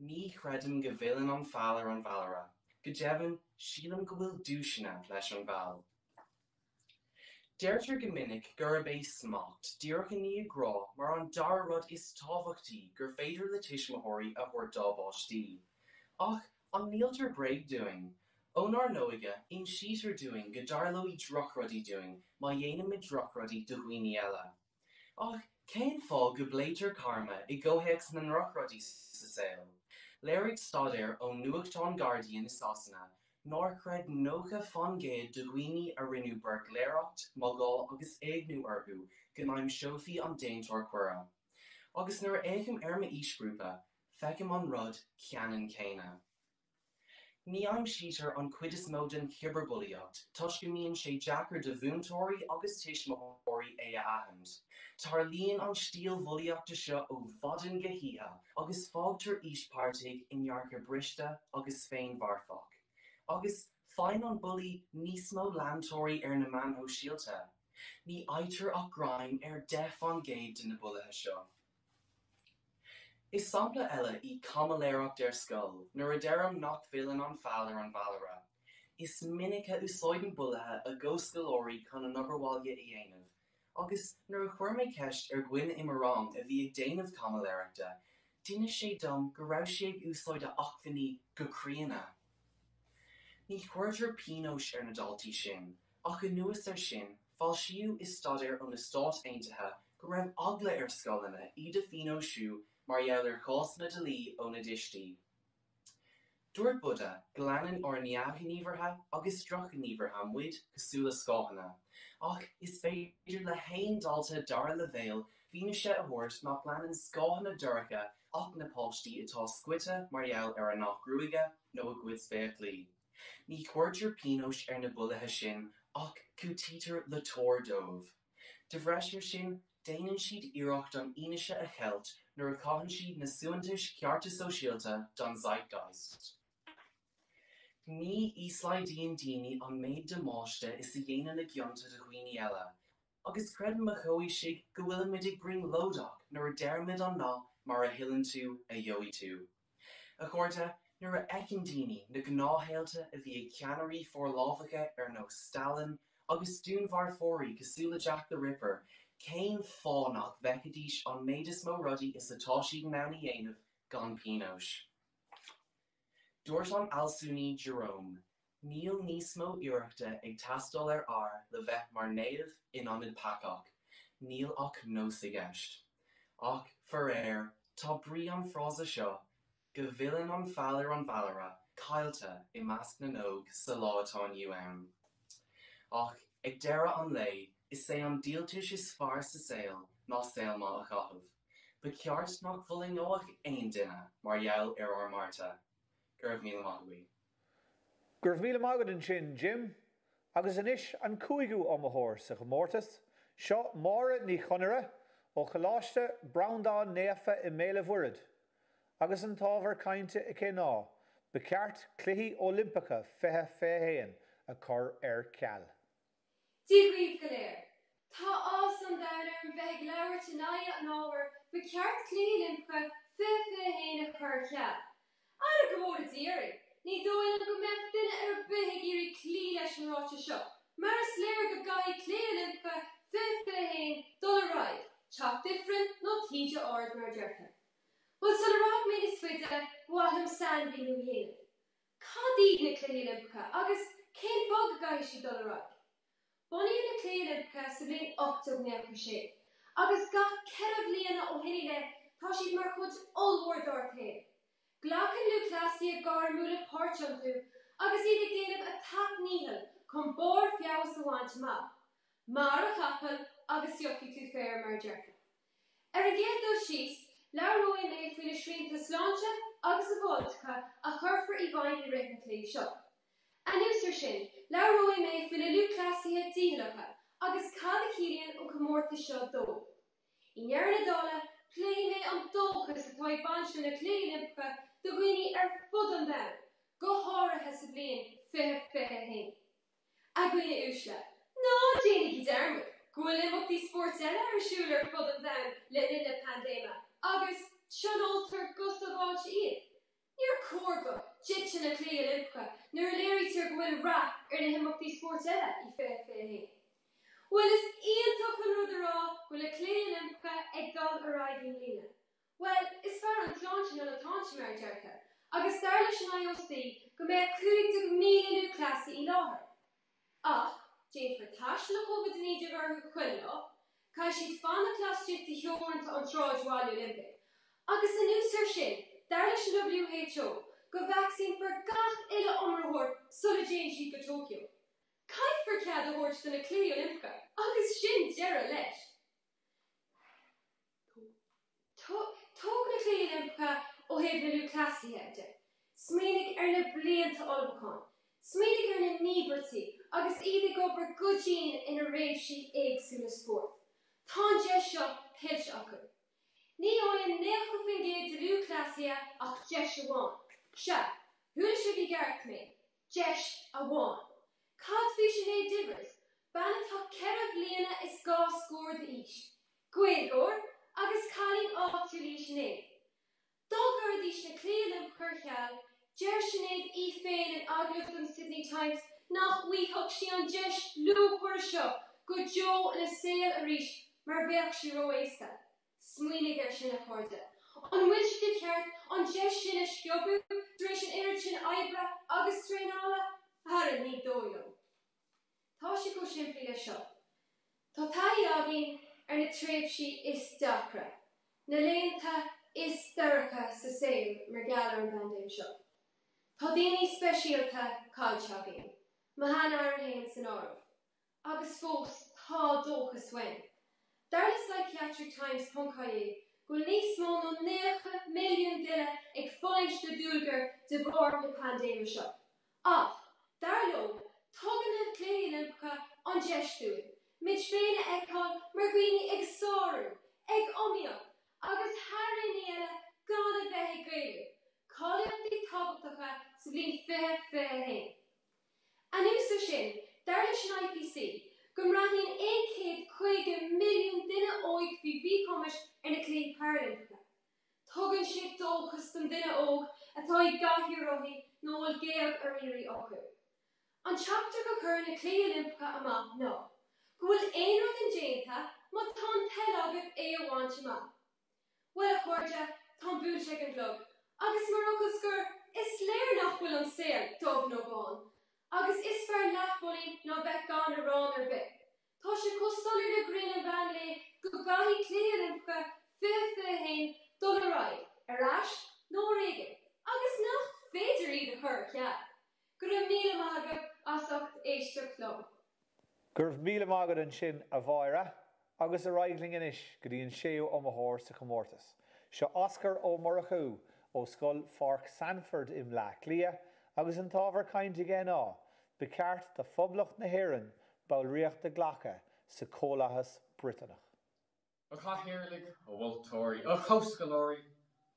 ní chreidim go bhfuileann an fháil an bheallara, go deimhin sílam go bhfuil dúisina leis an bheal. Deirtear go minic gur a béis smacht, díreach ní a grá mar an dar rud is tábhachtaí gur féidir le tuismitheoirí a chuir dábháistí. Ach, an níltar break doing. Ónar nóige, in sítar doing go darlóí drochrudí doing, má dhéanam i drochrudí do dhuine eile. Ach, cén fáil go bléidir karma I ggóhéics na drochrudí sa saoil. Léirigh stadéir ó nuachtán Guardian is asana, nár cred nócha fangéad do dhuine a rinú burg léireacht, magáil agus éagnú orthú go naim seofií an déinteoir cuire. Agus nuair éigim ma ísgrúpa, feicim an rud ceannan céine. Ní aim sítar an cuid is mód an ciberbulíocht, tuiscimíonn sé deachar de bhúntóirí agus tuismitheoirí é a ahand. Tar líon an stíl bhuliachta seo ó bhadan go híthe agus fágtar íspáirteigh in nearcha briste agus féin bharfach. Agus fáin an bulí níos mó leantóirí na manthó síalta. Ní aitar ach graim deaf an géad de na bulathe seo. Is sampla eile I camaléireacht Scoil, nuair a deirm nach bhfuileann an fháil an bheallara. Is minice úsáideann bulathe a go Scolóirí chun an obairháilge I dhéanamh. Agus nuair a chuir mé ceist gcuine immerán a bhí ag déanamh camaléireachta, duine sé dom go raibh sé ag úsáide achmhainní go críanna. Ní chuirtear pínós na daltaí sin, ach go nuas sin, fáil siú is stadéir ó na Stát Aontaithe go raibh agla scoileanna iad a fínó siú mar dheallar chósna de lí ó na distí. Dúirt Buda go leanann ar neamhníomhartha agus strachníomhartha muid go súla scáhanna, ach is féidir le haon dalta dar le bhéal bhíne sé a thuirt má pleanan scáhanna dúracha ach na páistí atá scuite mar dheall ar an nachgrúige nó a gcuid spéach lí. Ní chuirtear pínós na bulathe sin ach cútítar le tóir dómh. De bhreisir sin, déanann siad iarracht an ionise a cheilt nuair a caitheann siad na suantais cearta sóisialta don zeitgeist. Ní ísleidíonn daoine an méid de máiste is a dhéanaan na gcionta de dhuine eile, agus credim a choí sig go bhfuil muid ag bring lódach nuair a deirmid an ná mar a hilann tú a dheoí tú. A chuirte, nuair a eicin daoine na gnáthélta a bhí ag ceannairí forlámhacha nó Stalin agus dúnmhar fóirí cosúla Jack the Ripper, céin fánach bheicadís an méid is mó rudaí is atá siad meanna dhéanamh gan pínós. Dúirt an alsúní Jerome, níl níos mó iarachta ag tastal ar le bheith mar néamh in anid pacach, níl ach nós i gceist. Ach, foréir, tá brí an phrása seo, go bhfuileann an fháil an bheallara caillte I measc na nóg sa lá atá inniu ann. Ach, ag deire an lei, is sé an díoltais is fearr sa saoil ná saoil má a chaitheamh. Ba ceart nach bhuaigh nóach aon duine mar dheall ar Marta. Gurb míle maithagh. Gurb míle maithagh an sin Jim, agus inis an cúigú ó mthór sa Comórtas, seo Máire Ní Ghonncha ó Coláiste Brandá néafa I méle bhuirid, agus an tábhar cainte I cé ná, ba ceart cluichí Olimpeacha fethe féhéan a chur ceall. Dígríomh go léir. Tá ásan dair an bheidh leabhar tanaia an ábhar ba ceart clí limpcha fi héana a chur cead. Ar a Comórtas ní dóil go meach duine ar bithigh irí clí leis an ráite seo, mar is léir go gaithí clí limpcha fi héin dul raid, teach different nó tíide ard mar deircha. Bud sul rag mé is fuide bhhaithlim san bhí nó dhéanamh. Cadíigh na clí limpcha agus cén fág a gaithí si dul raid. Bunaíodh na clí limpcha sa bliain 8 agus gach ceithre bliana ó hinine le tá siad mar chud olmhór dorthéir. Glachan lu clasaí a gar múla páirt an tú, agus iad ag déanamh a tap níhal chun bór fiabhas a bhaint má. Mar a chapel agus iochaí tú fér mar deircha. Ar a ggéad dó síos, leabhróidh mé faoin na srianta sláinte agus a bhiltecha a churfar i bhain i réit na clí seo. Anúsar sin, leabhróidh mé faoin na lu clasaithe díthalacha agus cad a hÉireann ó Comórtas seo dó. I near na dála, plé mé an dóchas atá ag baint na clí limpcha do ghaoine ar fud an bhean, go háirithe sa bliain fi héin. A ghaoine úsle, ná déananig I dearmid, go limbachtaí sport eile ar siúil ar fud an bhean le na pandéma, agus tionoltar gustaváilte iad. Níor cór go, jit na clí limpcha, nuair léirítear go bhfuil rá ar na himbachtaí sport eile I fi héin. Well, is íontach an rud ará go le clí limpcha ag dul a raidh in lína. Well, is fear an tláinte nó le táinte mar deircha, agus dar leis an IOC go mbeadh 50,000 clasaí I láthair. Ach, déanfar taisteal le COVID-19 ar go chuile lá, cai siad fan na clasaíocht de theoranta an tráid bháil Olympig. Agus an úsar sin, dar leis an WHO go vaccine for gach ile omrahor sulla déan siad go Tokyo. Caithfar cead a thuirt do na clí Olympcha, agus sin deire leis. Tóg na clí Olympcha ó thaobh na lu clasaithe de. Smaoinigh ar na blianta olbhacáin. Smaoinigh ar na níbertí agus iad ag obair go dín ina réimsí éagsúla sport. Tá de seo pilse acu. Ní óin neach go fin géad de lu clasaithe ach deis amháin. Se, thuail se bhí gceart mé, deis amháin. Cad bhí sin é dibris, banna tá ceithre bliana is gá scór de ís. Gaeilgeoir agus cailín áchtú lí sin é. Dulgar dís na clí limpcha cheall, deir sin é I féin an aglacht an Sydney Times nach bhuíoch sí an deis luachhuair seo go Joe in a saoil a rís mar bheadh sí roiéisca. Smaoinigh ar sin a chuirde. An bhfuil si go ceart an deis sin a sciobú, dréis an irid sin oibre agus tréála, Har ní dóilm. Tá si go siimplí le seo. Tá taí agén ar na tréimhsí is dacra. Na léonta is daracha sa saoil mar geall an bandéim seo. Tá daoine speisialta cáilte agén. Mahan ar héin san áramh. Agus fós tá dóchas wein. Dar le Psychiatric Times Conghaile go níos mó nó 9 milliún duine ag fáinst na dúlgar de bhór na pandéima seo. Ach, Darlo, tugan na clí limpcha an deistúil, mid féine eáil mar ghaoine ag sáú, ag omíoch, agus thar ní eile gan a bheith gailú, cáilíochtaí tábhachtacha sa bliain fi héin. Anúsar sin, dar leis an IPC, go mraithníonn 150 milliún duine óig bhí cumas ar na clí Paralympica. Tugann siad dóchas don duine óg atá ag gaithí roithí nó bhfuil géag ar irí ochu. An chapter go chur na clí Olympcha amach ná. Go bhfuil aon rud an déanta má tá teilagad é a bhaint amach. Well a chuirde tá búilte an glog, agus mar agus gur is léir nach bhfuil an saoil dómh nó bán, agus is fearr leathbolaí ná bheith gan a rán ar bith. Tá sé costáir na grin an bhean le go gaithí clí Olympcha fi héin dul a raibh, ar ais nó réige, agus nach féidir iad a chur cead. Gur míle mágad asacht éisteach lom. Gur míle mágad an sin a bhaire, agus a raigling inis go dtíon séú ó mthóir sa Comórtas. Seo Oscar ó Murachú ó Scoil Pháirc Sandford im le clia, agus an tábhar cainte gé ná, be ceart de phoblacht na hÉireann bailríochta ghlacha sa Coláiste Britanach. A chaithirlig ó moltóireachta a choscailóirí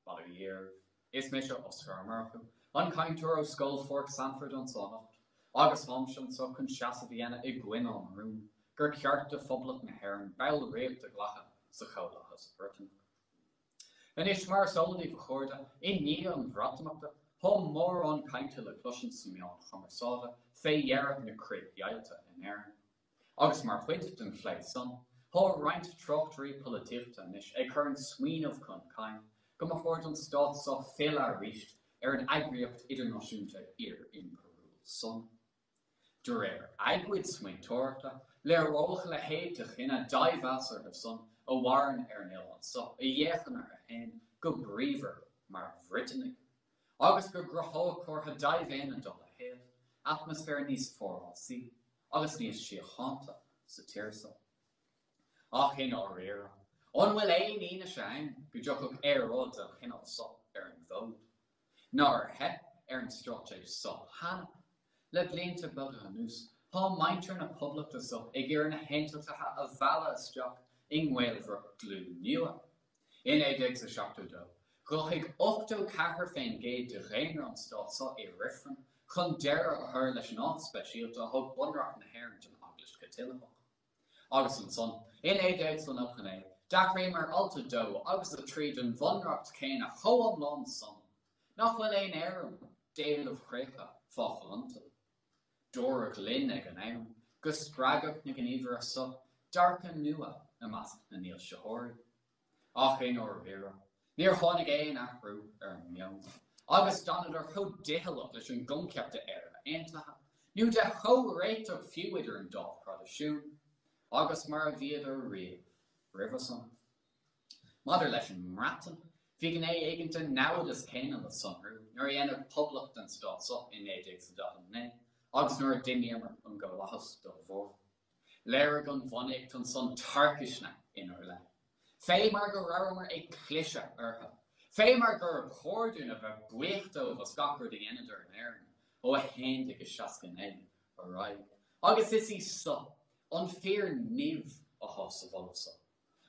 Baile is mé seo Oscar ó Murachú. An caintúir ó Scoil Pháirc Sandford an sonnacht, agus hamsin so chun seasa bhíana ag glinn an rún, gur ceart de phoblach na hÉireann bail réamh ghlacha sa Coláiste Britain. In is mar soldaí bhchorda in ní an bhratamachta, há mór an cainte le cluisin Simeon chumarsáda fé dhearach na craobh in Éireann. Agus mar chuid den phléid son, há roinnt tráchtarí políochta nis ag chuireann smaoineamh chun cain, go mar fórt an stát sa féile a ríist an eagraíocht idirnáisiúnta in Perú son. De réir aghuid smaointeoireachta le rócha le héiteach ina daibhheasar of son a bhhairn an Ileán so a dhéchanar a hain go bríomhar mar bhritinnig. Agus go grotha chortha daibhéana dul a héad, atmosfér níos fóráilsaí, agus níos síochananta sa Phiarsaigh. Ach in áireara, an bhfuil éoní sein go deoch éród a chinál so an bhód. Nar he an strateig so hanna. Le blianta bega nús, há maintear na poblachta so ag ar na hentaltatha a bhela isteach inghfuilbhar glú nua. In éideag sa seachtar dó, chulchaigh 84 féin géad de réinear an stát so i rifran, chun deire a thur leis an áit speisialta thug bunreacht na hÉireann den Aglaiste Caitríona. Agus an son, in éideag san Ulchané, dach mar alta dó agus a trí den bunreacht céine chomh an son. Nach bhfuil éon éireann déanamh chrécha fáchalanta. Dóra Glynn ag an éim, gus spragach na gníomhar so, darcha nua a measc na níl seóirí. Ach in áireara, níor tháinig éon athrú ar an meon. Agus donadar cho déhalach leis an gomceapta éire aontaithe, nu de cho réiteach fiúidir an dá crad a siún, agus mar a bhíad ar riomh Mother leis an mratan, bhí gan é éigeanta náid is céine le sunrú, nuair dhéanamh poblacht an stát so in éideag sa dathna, agus nuair daoineamar an go lachas do bhór. Léirigh an bhainaíocht an son tarcisna inar le. Fé mar go raramar ag clisise ortha. Fé mar gur chóirún a bheith buíochtó a scacur de dhéanaidir an Éireann, ó a héindig is seascan é, Áráide. Agus is í so, an fear níomh a thos a bhol so.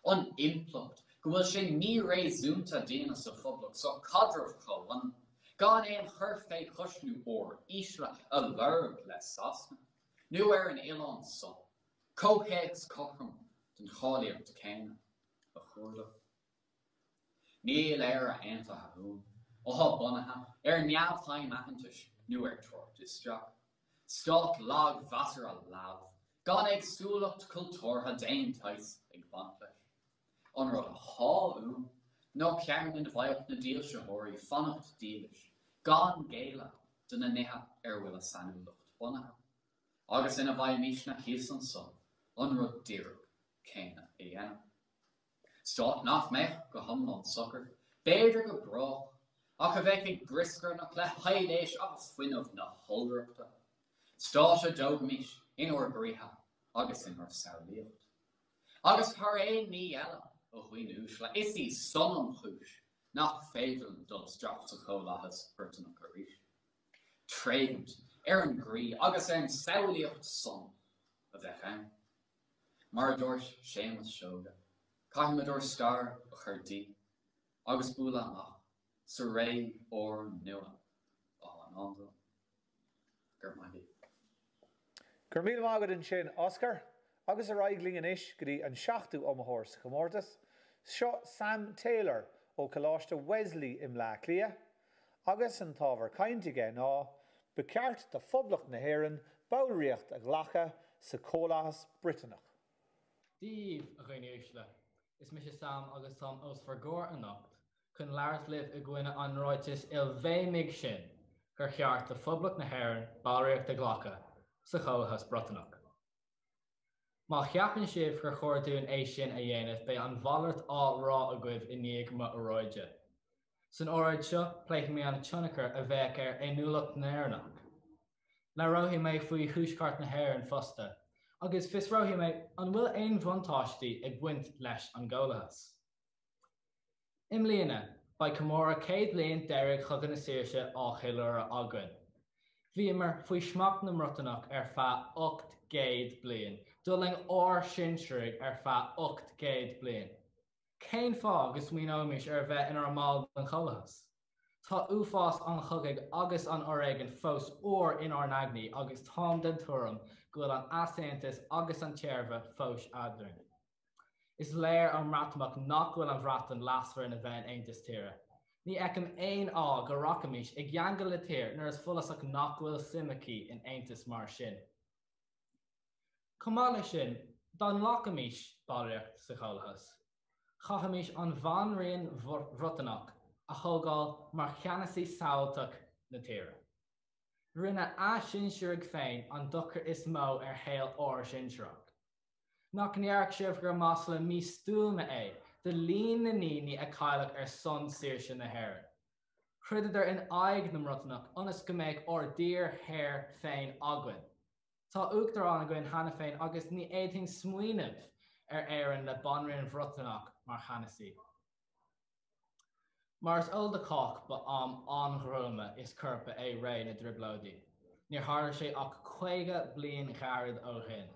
An implacht, go bhfuil sin ní réasúnta déana sa phoblach so cadrah cholan, gan éon chur fé chusnú ór ísle a lurg le sasna. Nu an Ileán so, cóhéags cochram den chálaíocht céine a chuirla. Níl éir a aontathe hún, ó tha bunathe neamhchaim aitheantais nu tuairt isteach. Stát lag bhasar a láb, gan ag súlacht cultúrtha déantais ag bant leis. An rud a háú, nó ceann in bhaocht na díal seóirí fannacht dílis, gan géile duna nithe bhfuil a sanúlacht bunathe. Agus ina bhaid míis na chios an son, an rud díreach céine a dhéanam. Stát nach meich go thomlan sucr, béidir go brach, ach a bheith ag briscar nach le haidéis agus fuinmh na holreachta. Stát a dóg míis in brithe agus in mar saoíocht. Agus thar é ní eile ó chuoinúis le is í son an chúis nach féidir dul stracht sa Coláiste Britain a ríis. Tréigent an grí agus an saoíocht son a bheith ann. Mar dúirt Séamus seoga, caiimidir star a chuirtí, agus bula amach, sa ré ór nua á an andal. Gur maidí. Gur míle mágad an sin Oscar, agus a raigling an ish go dtí an seachtú iomaitheoirí sa Comórtas, seo Sam Taylor ó Coláiste Wesley im lá clia, agus an tábhar caintige ná beceart de phoblach na hÉireann báilríocht a ghlacha sa Coláiste Britain. Díomh a ghaoineúis le, is mis Sam agus Tom os fargóir an nacht, chun leart libh a gcuine an ráitis bhéimig sin, gur cheart de phoblach na hÉireann báilríocht a ghlacha sa Coláiste Britain. Má cheapann sibh gur chóirún é sin a dhéanamh be an bhallart rá a gcuibh i níag mo Óráide. San Óráid seo pléich mé an tionachar a bheith ar éúlacht na Éireannach. Le roithí mé faoi thuaisceart na hÉireann fosta, agus fis roithí mé an bhfuil aon bhuntáistí ag buint leis an ggólathas. Im líana, ba Comóra 100 bliain deireadh chugan na Saoirse á chéileara agan. Bhí mar faoi smacht na mrotanach ar feadh 800 bliain, dulling sinseirigh ar feadh 800 bliain. Céin fá agus muoinóimis ar bheith inar máil an cholathas. Tá uafás an chugaigh agus an Óráide fós ór in Arnagní agus tám den tuairim go an asaontas agus an téirbhe fós adúin. Is léir an mratach nach bhfuil an bhratan lasfar na bhein aontas tíre. Ní ecem éon á go racamis ag gheangal le tír nar is fulasach nach bhfuil simicí in aontas mar sin. Comála sin, don lacamis báireacht sa chomhlachas. Chachamis an bhanraon bhrotanach a chogáil mar cheannasaí sáilteach na tíre. Rinne sin siúrg féin an duchar is mó héal óir sin seach. Nach nearach sibh gur masla mí stúlna de líon na níní a cailleach son saoirse na hÉireann. Chruididir in aig na mrotanach ionas go mbeidh dír hair féin aguain. Tá uachtar an aguain hana féin agus ní éiting smuoinmh éireann le banraon bhrotanach mar cheannasaí. Mar is olda cach ba an-ghróma is curpa ré na driblódaí. Níor tharla sé ach 50 bliain ghearad ó shin.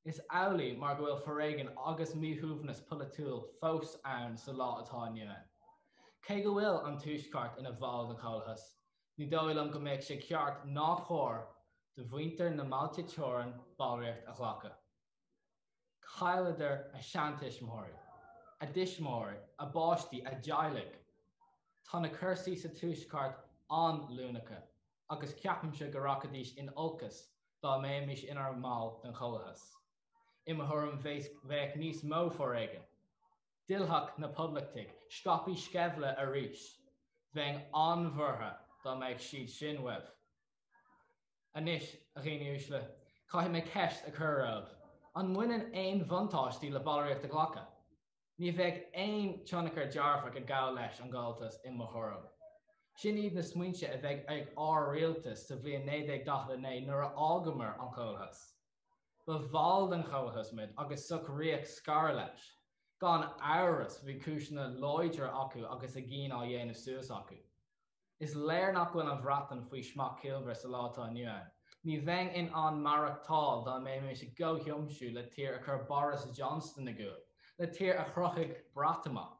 Is eolaí mar go bhfuil Fergus agus míthúbhnas pulatúil fós ann sa lá atá nua. Cé go bhfuil an túisceart ina bháil na chomhlachas, ní dóigh go mbeidh sé ceart nach chóir de bhaintear na máilte teorann báireacht a ghlacha. Chailidar a seantaismóirí, a dismóirí, a báistí, a deighlaigh. Tá na cursaí sa túisceart an lúnacha, agus ceapim se go racadís in olcas dá méimiis inar máil den chomhlachas. Iomaitheoirí bheith níos mó Fergus. Dilthach na poblachtaigh, scapaí scebhla a rís, bheith anmhortha dá méid siad sin webh. Anis, a ghaoine uaisle, caithfidh mé ceist a Craobh, an muineann aon bhuntáistí le báireacht a ghlacha. Ní bheidh aon tionachar dearfach a gabh leis an gáltas iomaitheoirí. Sin iad na smuointe a bheidh ag áirealtas sa bhliain 1949 nuair a ágamar an chomhlachas. Ba bháil den chomhlachas mid agus suchraíoch scar leis, gan áras bhí cúisina loidre acu agus a gcín á dhéanamh suas acu. Is léir nach bhfuil an bhratan faoi smac cilbhre sa látá nuain. Ní bheith in an marachtáil dá méimiid sé go thiomsú le tír a chur Boris Johnson na gúil, le tír a chrochaigh bratamach.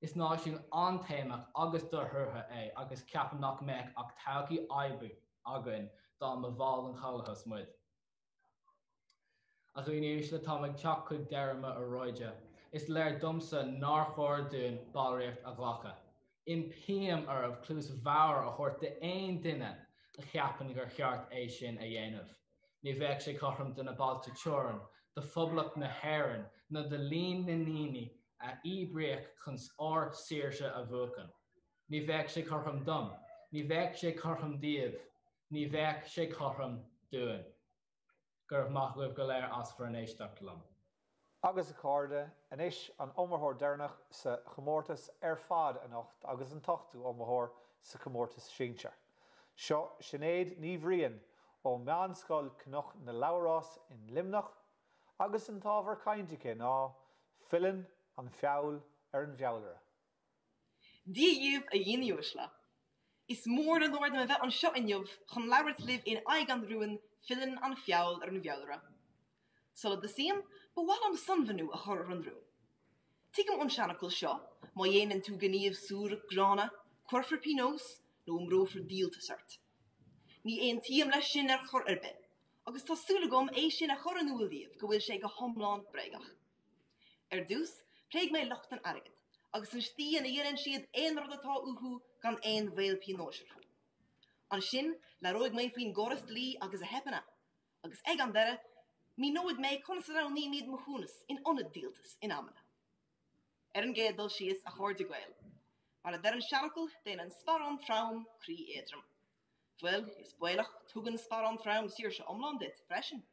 Is náisiún antéimeach agus dorthútha agus ceapan nach mbeidh ach todhchaí aibu againn dá an bháil an chomhlachas muid. A ghaoine uaisle tá ag teach chuig deirme a roide, is léir dumsa nar chóir dún báireacht a ghlacha. Impíam armh clús bhar a chuirt de aon duine a cheapan gur cheart sin a dhéanamh. Ní bheidh sé chorm duna báilte teorann, de phoblach na hÉireann na de líon na níní a íbríoch chun ár saoirse a bhuachan. Ní bheidh sé chorm dom, ní bheidh sé chorm díobh, ní bheidh sé chorm dúin. Gur maith go léir as for an éisteach lom. Agus a cóide, inis an iomaitheoir dearnach sa Comórtas fad a nocht agus an tochtú iomaitheoir sa Comórtas sínear. Seo Sinead Ní Ghlinn ó meán Scoil cnoch na Labhrás in Limnach agus an tábhar cainteacha ná fileann an fháil an bhealra. Díomh a dhéanaí uaisle. Is mór an Lord a bheith an seo inniuh chun labhairt libh in aig an ruúin fileann an fháil an bhealra. Solad the same, but while am sanfanú a chur an rún. Tuigim an seanachil seo, má dhéanann tú gníomh súr grána, cuirfar pinós, nó mrófar díalta sort. Ní éon tíam leis sin ar chur arbe, agus tá súla gom sin a chur an uailíomh go bhfuil sé go thomláin breigach. Dús, pléig mé locht an airgid, agus an stí an dhéanann siad éon rud atá uthú gan éon bhéal pinóisiir. An sin, le roiig mé faoin goras lí agus a hepanna, agus ag an deire, mi nóid mé conas rá ní míad mochúnas in onad díaltas in amana. An géadal sios a chóir de ghail, mar a deir an seanachil déan an spar an traum crí éadram. Well, is builach tugan spar an traum saoirse omláin dit, freisin.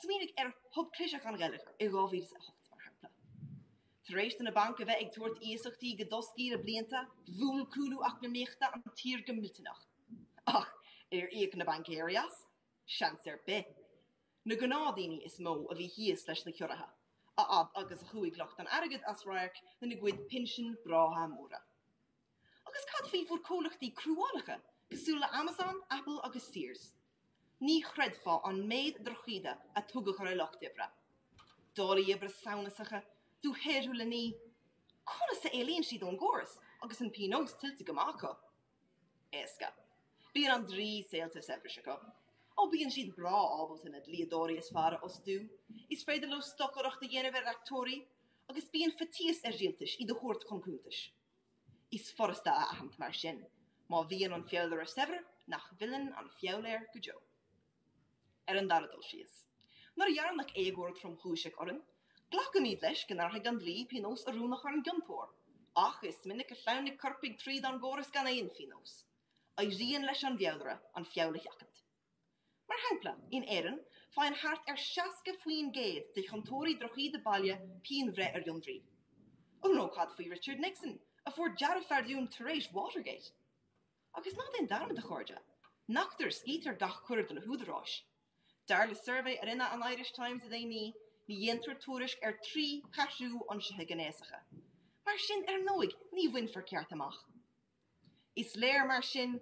Smínig thug críiseach an gaileach I gábhíos a hocht mar hapla. Taréis na bank a bheith ag tuairt íosachtaí go doscír a blianta, bhúil cúlú ach na méachta an tír go miltanach. Ach, íoc na bank areas, seans be. Na gnádaoine is mó a bhí híos leis na ceoratha, a ab agus a chuaigh locht an airgid as rairc na na gcuid pinsin brátha móra. Agus cad fí fór cólachtaí cruálacha, cosúla Amazon, Apple agus Sears. Ní chreidfá an méid drochide a tugad chu locht ibra. Dála ibra saunasacha, dú héirú le ní. Conas sa éilíonn siad ón góras, agus an pinós tiltte gomacha. Éasca. Bíon an drí saolta sebrise go. Ó bíon siad bra ábalt in a líadóí is fara os dú, is féidir lo stocorach de dhéanamh reactóí, agus bíon fatíos rialtas I do chóirt concúntas. Is forrasta a ahant mar sin, má bhíon an fiálar a sever nach bhillan an fiáléir go jo. An daradal sios. Nar Raghnallach éagóir trom chúiseach oran, glach míad leis gannartha gan lí pinós a rúnach ar an guntóir, ach is minic a llaunig corpig tríd an góras gan éon finos. A rian leis an fiálara an fiálaach acant. Mar hapla, in éan, fáin hart seaca faoin géad de chontóirí drochaí de Baile píon bhre ar Jondrí. Ó nó cad faoi Richard Nixon, a fór dearad feardiún taréis Watergate. Agus ná den darmad a chuirde, nachtar scítar gach chuir don na húdaráis. Dar le survey ar inna an Irish Times a ní dhéantar túris ar 3 pasú ansithe gnéasacha. Mar sin ar nóig ní bhain for ceart amach. Is léir mar sin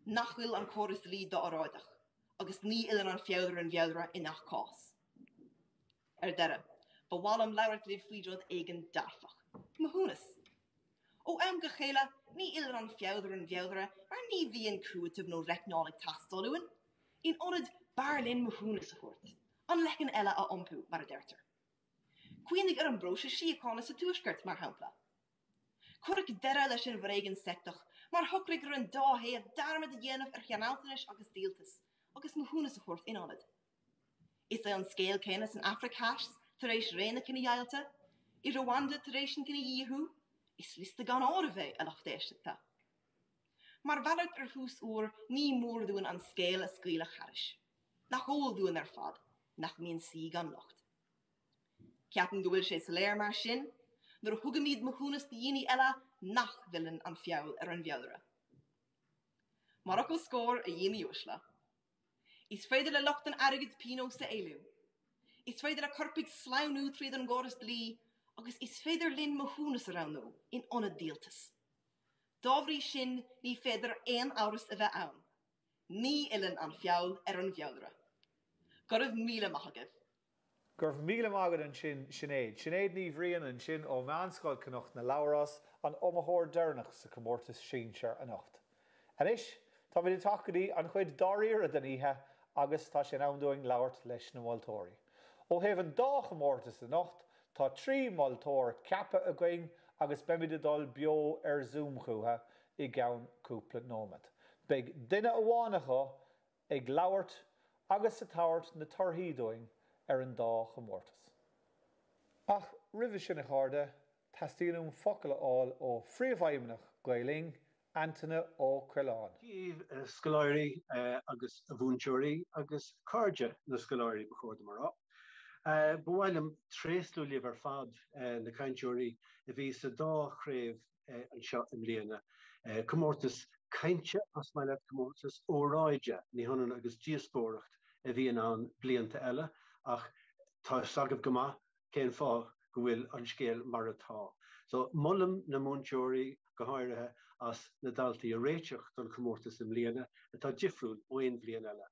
nachhfuil an choras lí do Óráideach, agus ní ilan an fiálar in nach cás. Deire, bhhalam labhairt libh faoidrad éigen darfach. Mahúnas. Ó am go chéile ní ilan an fiálar mar ní bhíon cruúitimh nó Raghnallach tastalúin, in onad Barlin mahúnas a chuirt, an lechan eile a ompú mar a deirtar. Cuoinnig ar an bróise síochána sa túisgurt mar hampla. Cuirc deire leis an bhréigen sectach, mar thucraigh ar an dáhéad darmad a dhéanamh ar cheanáltanis agus díaltas, agus mahúnas a chuirt in anad. Is é an scéal cénas an Africás tar éis réna cinna dhéalta, I Rwanda tar éis cinna díthú, is lista gan ára bheith a lachtéisteachta. Mar bhallart ar hús úr ní mór dúin an scéal a scaoile charis. Nach hol dúin ar fad, nach míon sí gan locht. Ceapan go bhfuil sé sa léir mar sin, nar thugamíad mahúnas de dhéine eile nach bhillan an fiáil ar an bhealra. Mar go scór a dhéine uisle. Is féidir le locht an airgid pinó sa éiliú. Is féidir a corpig sláinú tríd an góras lí, agus is féidir linn mahúnas aránú in onad díaltas. Dábhrí sin ní féidir éon áras a bheith ann. Ní ilan an fiáil ar an bhealra. Guribh míle maithagah. Guribh míle maithagad an sin Sinead. Sinead ní bhríon an sin ó meán Scoil Connacht na Labhras an iomaitheoirí dearnach sa Comórtas sínsir a nacht. Anis, tá bhfuil tacadaí an chuid dáíar a deníthe agus tá sin anmdóing labhairt leis na moltóirí. Ó thaobh an dá Comórtas a nacht, tá 3 moltóir ceappa a gcuing agus beimid dul beo ar Zoom chuúthe I gceann cúpla nómad. Beidh duine amhánacha ag labhairt agus sa tabhairt na torthaídóing ar an dá Comórtas. Ach ribh sin a cháirde, tastíonn focail áil ó phríomhaimneach Gaeling, Áine Ó Conghaile. Díobh scoláirí agus a bhúnteirí agus Carraige na scoláirí bechóir marrá. Bhhailm tréasú libh ar fad na cainteirí a bhí sa dá chraobh an seo an bliana. Comórtas cainte as mai le Comórtas Óráide ní honan agus díospóireacht a bhíon an blianta eile ach tá sagamh go maith cén fá go bhfuil an scéal mar atá. So mollam na múnteirí go háirithe as na daltaí a réiteach don Comórtas an bliana atá difriúil ó aon bliana eile.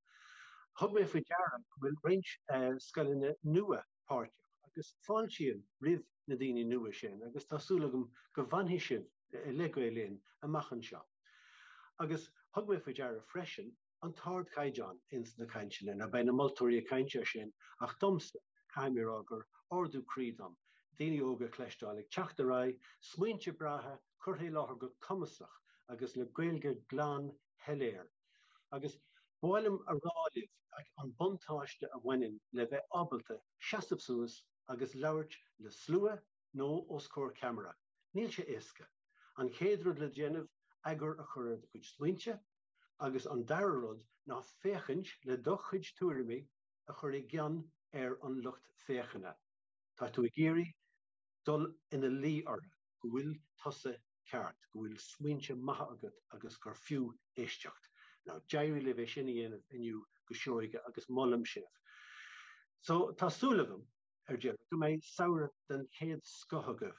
Thug mé faoi dearadh go bhfuil roinnt scoileanna nua páirteach agus fáil siad ribh na daoine nua sin agus tásúlagam go bhainfí sibh le Gaeilín amach an seo. Agus thug mé faoi dearadh freisin an tard caideán ins na caintseanna na beidh na moltóirí cainte sin ach domsa caiimir águr ordú crídam daoine óga cleistálaigh teachtarrá smaointe brathe curthaí láthair go cumasach agus le gaeilge glan heléir. Agus bhhailm a ráilibh ag an buntáiste a bhaineann le bheith ábalta seasamh suas agus labhairt le slua nó os cóir camera. Níl sé éasca. An chéadrúd le déanamh agur a chuir chuid smaointe agus an daradh ná féchant le do chuid tuairimí a chur I gceann ar an lucht féchanna. Tá tú I géirí dul ina lí ortha go bhfuil tusa ceart, go bhfuil smaointe maithe agat agus gur fiú éisteacht. Now, Jairi le bheith sin dhéanamh inniu go seoige agus mollam sibh. So tá súlagam dearg go mbeidh samhradh den chéad scothagah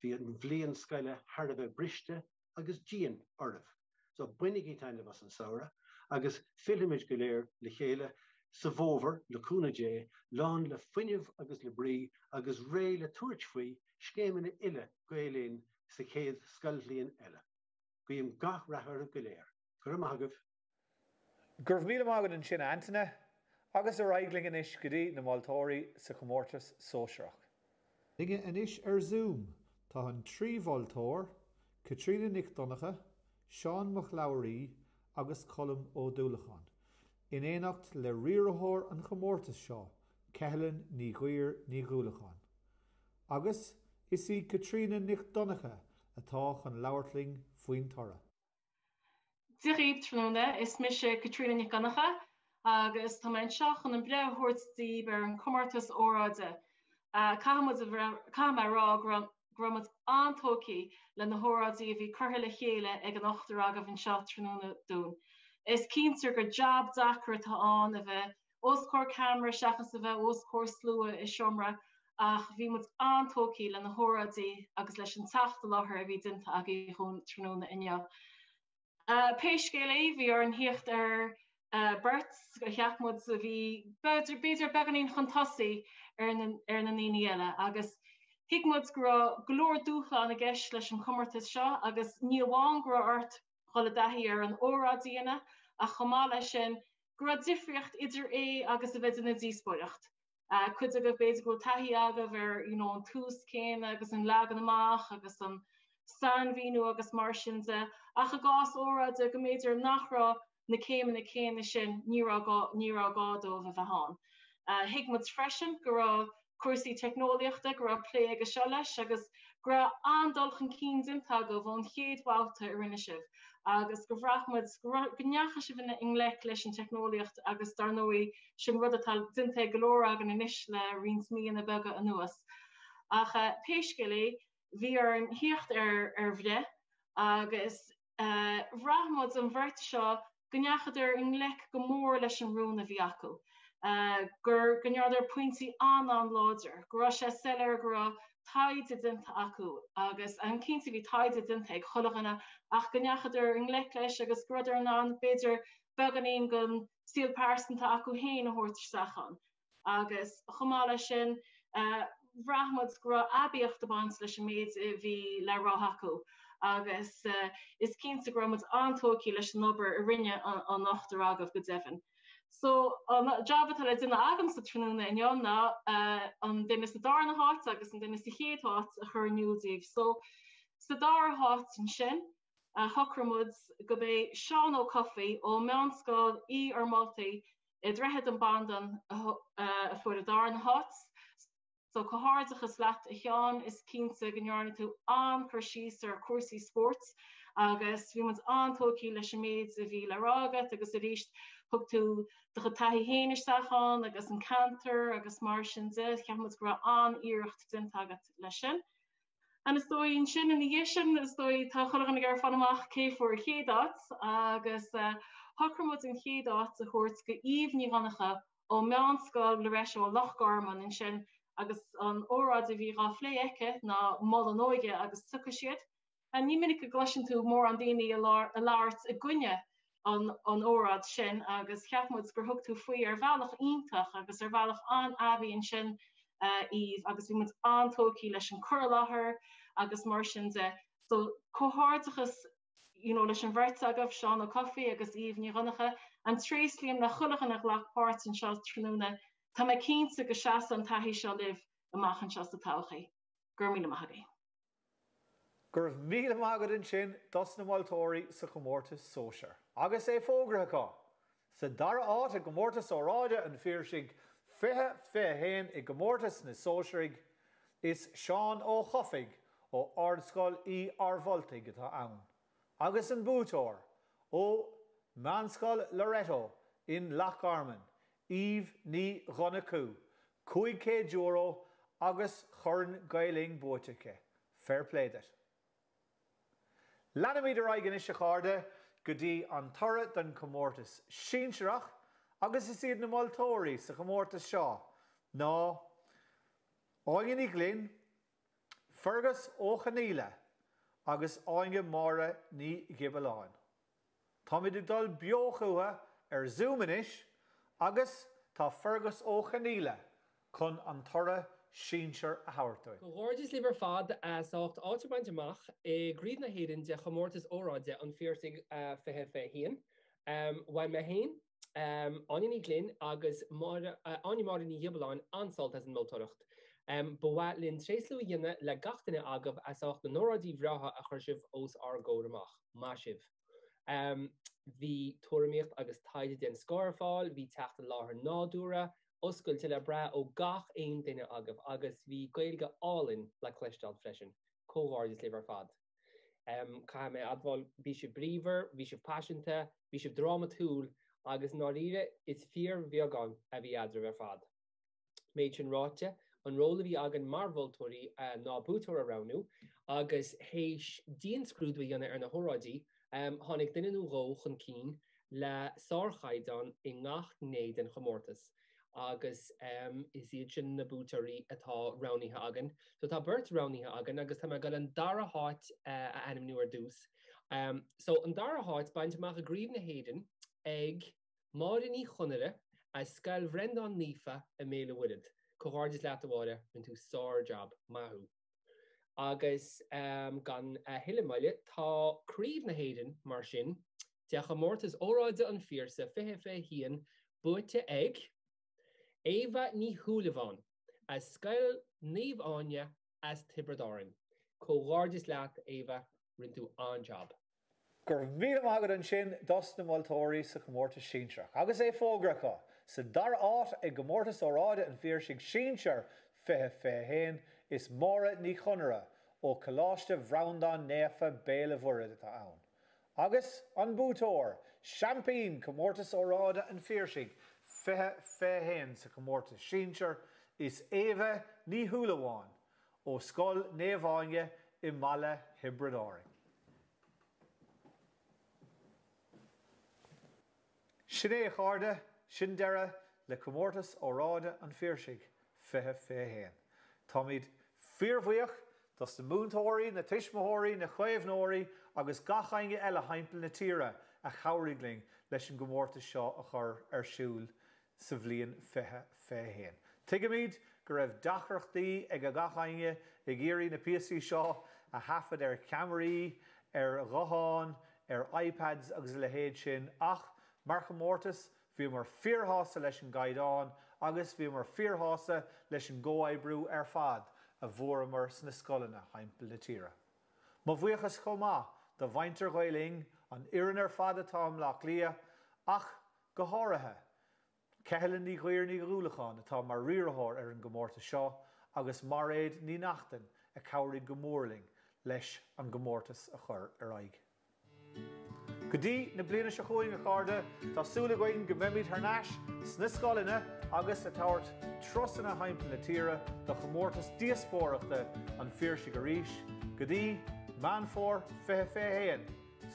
bhí an bhliain scoile thar a bheith briste agus díon ormh. So buinnig í tainne was an samhradh agus filimiid go léir le chéile sa bhómhar le cúna dé, lán le fuinneamh agus le brí agus ré le tuairt faoi scéimena ile Gaeilín sa chéad scoil blian eile. Guím gach rathar go léir. Gur magah. Gurh míle mágad an sin Antaine, agus a raigling inis go dtí na moltóireachta sa Comórtas sóisireach. Linge inis Zoom, tá an trí bholtóir, Caitríona Nic Dhonncha, Seán Mac Labhraí agus Colm Ó Dúlacháin. In éanacht le riarthóir an Comórtas seo, Áine Ní Ghlinn. Agus is í Caitríona Nic Dhonncha atá chun labhartling faoin torra. Diríb tróna is mis Caitríona Nic Dhonncha agus tá an seach an bre thuirtí bar an Comórtas Óráide. Cá rá gromad antócaí le na hóráidí a bhí curtha le chéile ag an ochtar agah an seo tróna dún. Is cíntar gur jab dachar tá an a bheith oscóir camera seachas a bheith oscóir slua i siomra ach bhí mu antócaí le na hóráidí agus leis an teachta láthair a bhí dinta a í chun tróna inne. Péiscéala bhí ar an hiocht ar Bert go cheachmod a bhí beidir beganín chantasaí ar na naoine eile agus hiicmod go leor dúcha an a gceist leis an Comórtas seo agus ní amháin go ort chola daithí ar an óráidíana a chomá lei sin go difriocht idir é agus a bheith na díospóireacht. Cuid a go beidir go taithí agah ar an tús céin agus an legan amach agus an sanmhíú agus mar sin ach a gás óráide go méidir nachrá na céim na céine sin nírá gádómh a bheitán. Hiicmod freisin go cuasaí technoliaachta go lé agus seo leis agus go andulchan cíndinta go bhn chéadháilta ar rinne sibh agus go bhreachmod gneacha si bhna inglec leis an technoliacht agus dar nóí sin rud atá dinte golóir agan inis le rins mí na bega a nuas. Ach péiscéala bhí ar an hiocht ar bhde agus bhreachmod an bhirt seo gneachadidir inglec go mór leis an rún a bhí acu. Gur gneardidir pointí an láidir, go sé sellar go taide dinta acu agus an cinnta bhí taide dinta ag chulachana ach gneachadidir inglec leis agus gruidir an beidir beganín gon síl pásanta acu héin a thuirteach agus chomála sin bhreachmod go abíocht ban leis an méid bhí le rá acu. Agus is cinnta gromad antócaí leis an obair a rinne an nachtar agah go deimhin. So jobbatá le duine agam sa tróna inna an duine sa darna háit agus an duine sa chéad háit a chur nniuúdaobh. So sa dar háit an sin thucramud go bé Seán ó Coffaí ó meán Scoil í ar Maltaí I drehead an bandan for a darna háit. So cohardachas leat a chean is cínta gnearna tú an chuirsís ar cuasaí sports agus bhí muid antócaí leis an méid a bhí le rágat agus a ríist thug tú do go taithí héanaisteachán agus an cantar agus mar sin cheamad go an íirecht dinta agat lei sin. An is dói sin in dhé sin is dói tá chulagan ar fanamach cé for chéadát agus thucramod an chéadát a chuirt go Ní Dhonncha ó meán Scoil le reis ó Lochgarman in sin agus an óráide bhí rá phlé eice na moltóireachta agus tucha siad. A ní minic go gluiseann tú mór an daoine a láirt a gcuine an óráid sin agus cheapmud gur thug tú faoi ar bhealach iontach agus ar bhealach an abhaíonn sin íomh agus bhí muid antócaí leis an cur láthair agus mar sin so cohardachas leis an bhirt agah Seán Ó Coffaí agus Ní Dhonncha an tréaslíonn na chulachan nach lechpáirt an seo tróna tá mé cínta go seaas an taithí seo libh amachchan seo sa todhchaí. Gur míle maithagaí. Gur míle maithagad in sin dos na moltóirí sa Comórtas sóisiir. Agus é fógracha sa dara áit a Comórtas Óráide an Phiarsaigh féin I Comórtas na sóisiirigh is Seán Ó Coffaí ó Ard-Scoil í Arvoltaigh atá ann. Agus an bútóir ó Meán-Scoil Loreto in Lochgarman, Áine Ní Ghlinn, €500 agus churn gailing bóitice. Fair play that. Lanamid Áine is a cháde go dtí an torra den Comórtas Síonsearach agus is iad na moltóirí sa Comórtas seo. Ná Áine Ní Ghlinn, Fergus Ó Conghaile agus Áine Máire Ní Ghioballáin. Tá mid dul beochuatha Zoom inis agus tá Fergus Ó Conghaile chun an torra sínsir a hairtóid. Gorgeous liver fad socht áitebaint amach gríomh na hÉireann de Comórtas Óráide an Phiarsaigh fithe hÉireann. Bhain me héin Áine Ní Ghlinn agus Áine Máire Ní Ghioballáin ansalt as an moltóireachta. Bua linn tréslú dhéine le gachtainine agah socht na nóradí bhreatha a chuirsibh os argóir amach, maisibh. Bhí tuairimíocht agus taide den Scoil fháil, bhí teachta láthair nádúra, oscail til le bra ó gach aon duine agah agus bhí gaeilge álinn le cléisteáil freisin, cógáirdas liver fad. Cha mé adbháil bhí sibh bríomhar, bhí sibh passionanta, bhí sibh dramatúil agus náríre is fíor bheagán a bhí adra fad. Méid sin ráite, an róla bhí agan mar bhultóirí ná bútóir a ranú agus héis díon scrúdú dhéanana ar na hóráidí tháinig duine nó ró chun cín le sárchaidán i ngach néad an Comórtas. Agus is iad sin na bútóirí atá raníthe agan. So tá beirt raníthe agan agus tá gal an dara háit a anam nuair dús. So an dara háit baint amach a gríomh na hÉireann ag Máire Ní Ghonncha a Scoil bhrendán nífa a méle wuid. Coháirdas leat bháide an tú sár job maithú. Agus gan hiilemáile tá críomh na hÉireann mar sin de Comórtas Óráide an Phiarsaigh fithe hÉireann buaite ag Éva ní Thuúlaháin as Scoil níomh Áine as Tibradáin. Coháirdas leat Éva rinn tú an job. Gur bhíle agad an sin dos na moltóirí sa Comórtas sínsreach. Agus é fógracha sa dar áit ag Comórtas Óráide an Phiarsaigh sínsir fithe héin is Máire Ní Ghonncha ó Coláiste bhreandán néfa Baile bhuiread atá ann. Agus an bútóir, Champagne Comórtas Óráide an Phiarsaigh fithe héin sa Comórtas sínsir is Éva Ní Thuúlaháin ó Scoil Néamháine I Mala Hibridáring. Sin é cháirde, sin deire le Comórtas Óráide an Phiarsaigh fithe héin. Tá míad fíormhaoch dos na múntóirí, na tuismitheoirí, na chaomhnóirí agus gachainge eile haimpel na tíre a chabhraigling leis an Comórtas seo a chur ar siúil sa bhliain fithe héin. Tuige míad go raibh dacharachtaí ag a gachainge ag iarraí na píosaí seo a hafad ar cameraí, ar ghathán, ar iPads agus le héad sin ach mar Comórtas bhí mar fíorthása leis an gaidáin agus bhí mar fíorthása leis an ggóibrú ar fad a bhuairimar sna scolanna haimpel na tíre. Má bhuichas chomá do bhaintear Ghaeilling an iarrainn ar fad atá amach lia ach go háirithe. Áine Ní Ghhlinn atá mar riarthóir ar an Comórtas seo agus Óráide ní nachtain a cabhraigh go mórling leis an Comórtas a chur ar aghaidh. Go dtí na bliana se chuing a cháirde tásúla gainn go mbeimid tar náis sna scolanna agus a tabhairt trosanna haimpel na tíre do Comórtas díospóireachta an Phiarsaigh arís. Go dtí man fór fithe héin,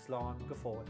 slán go fóil.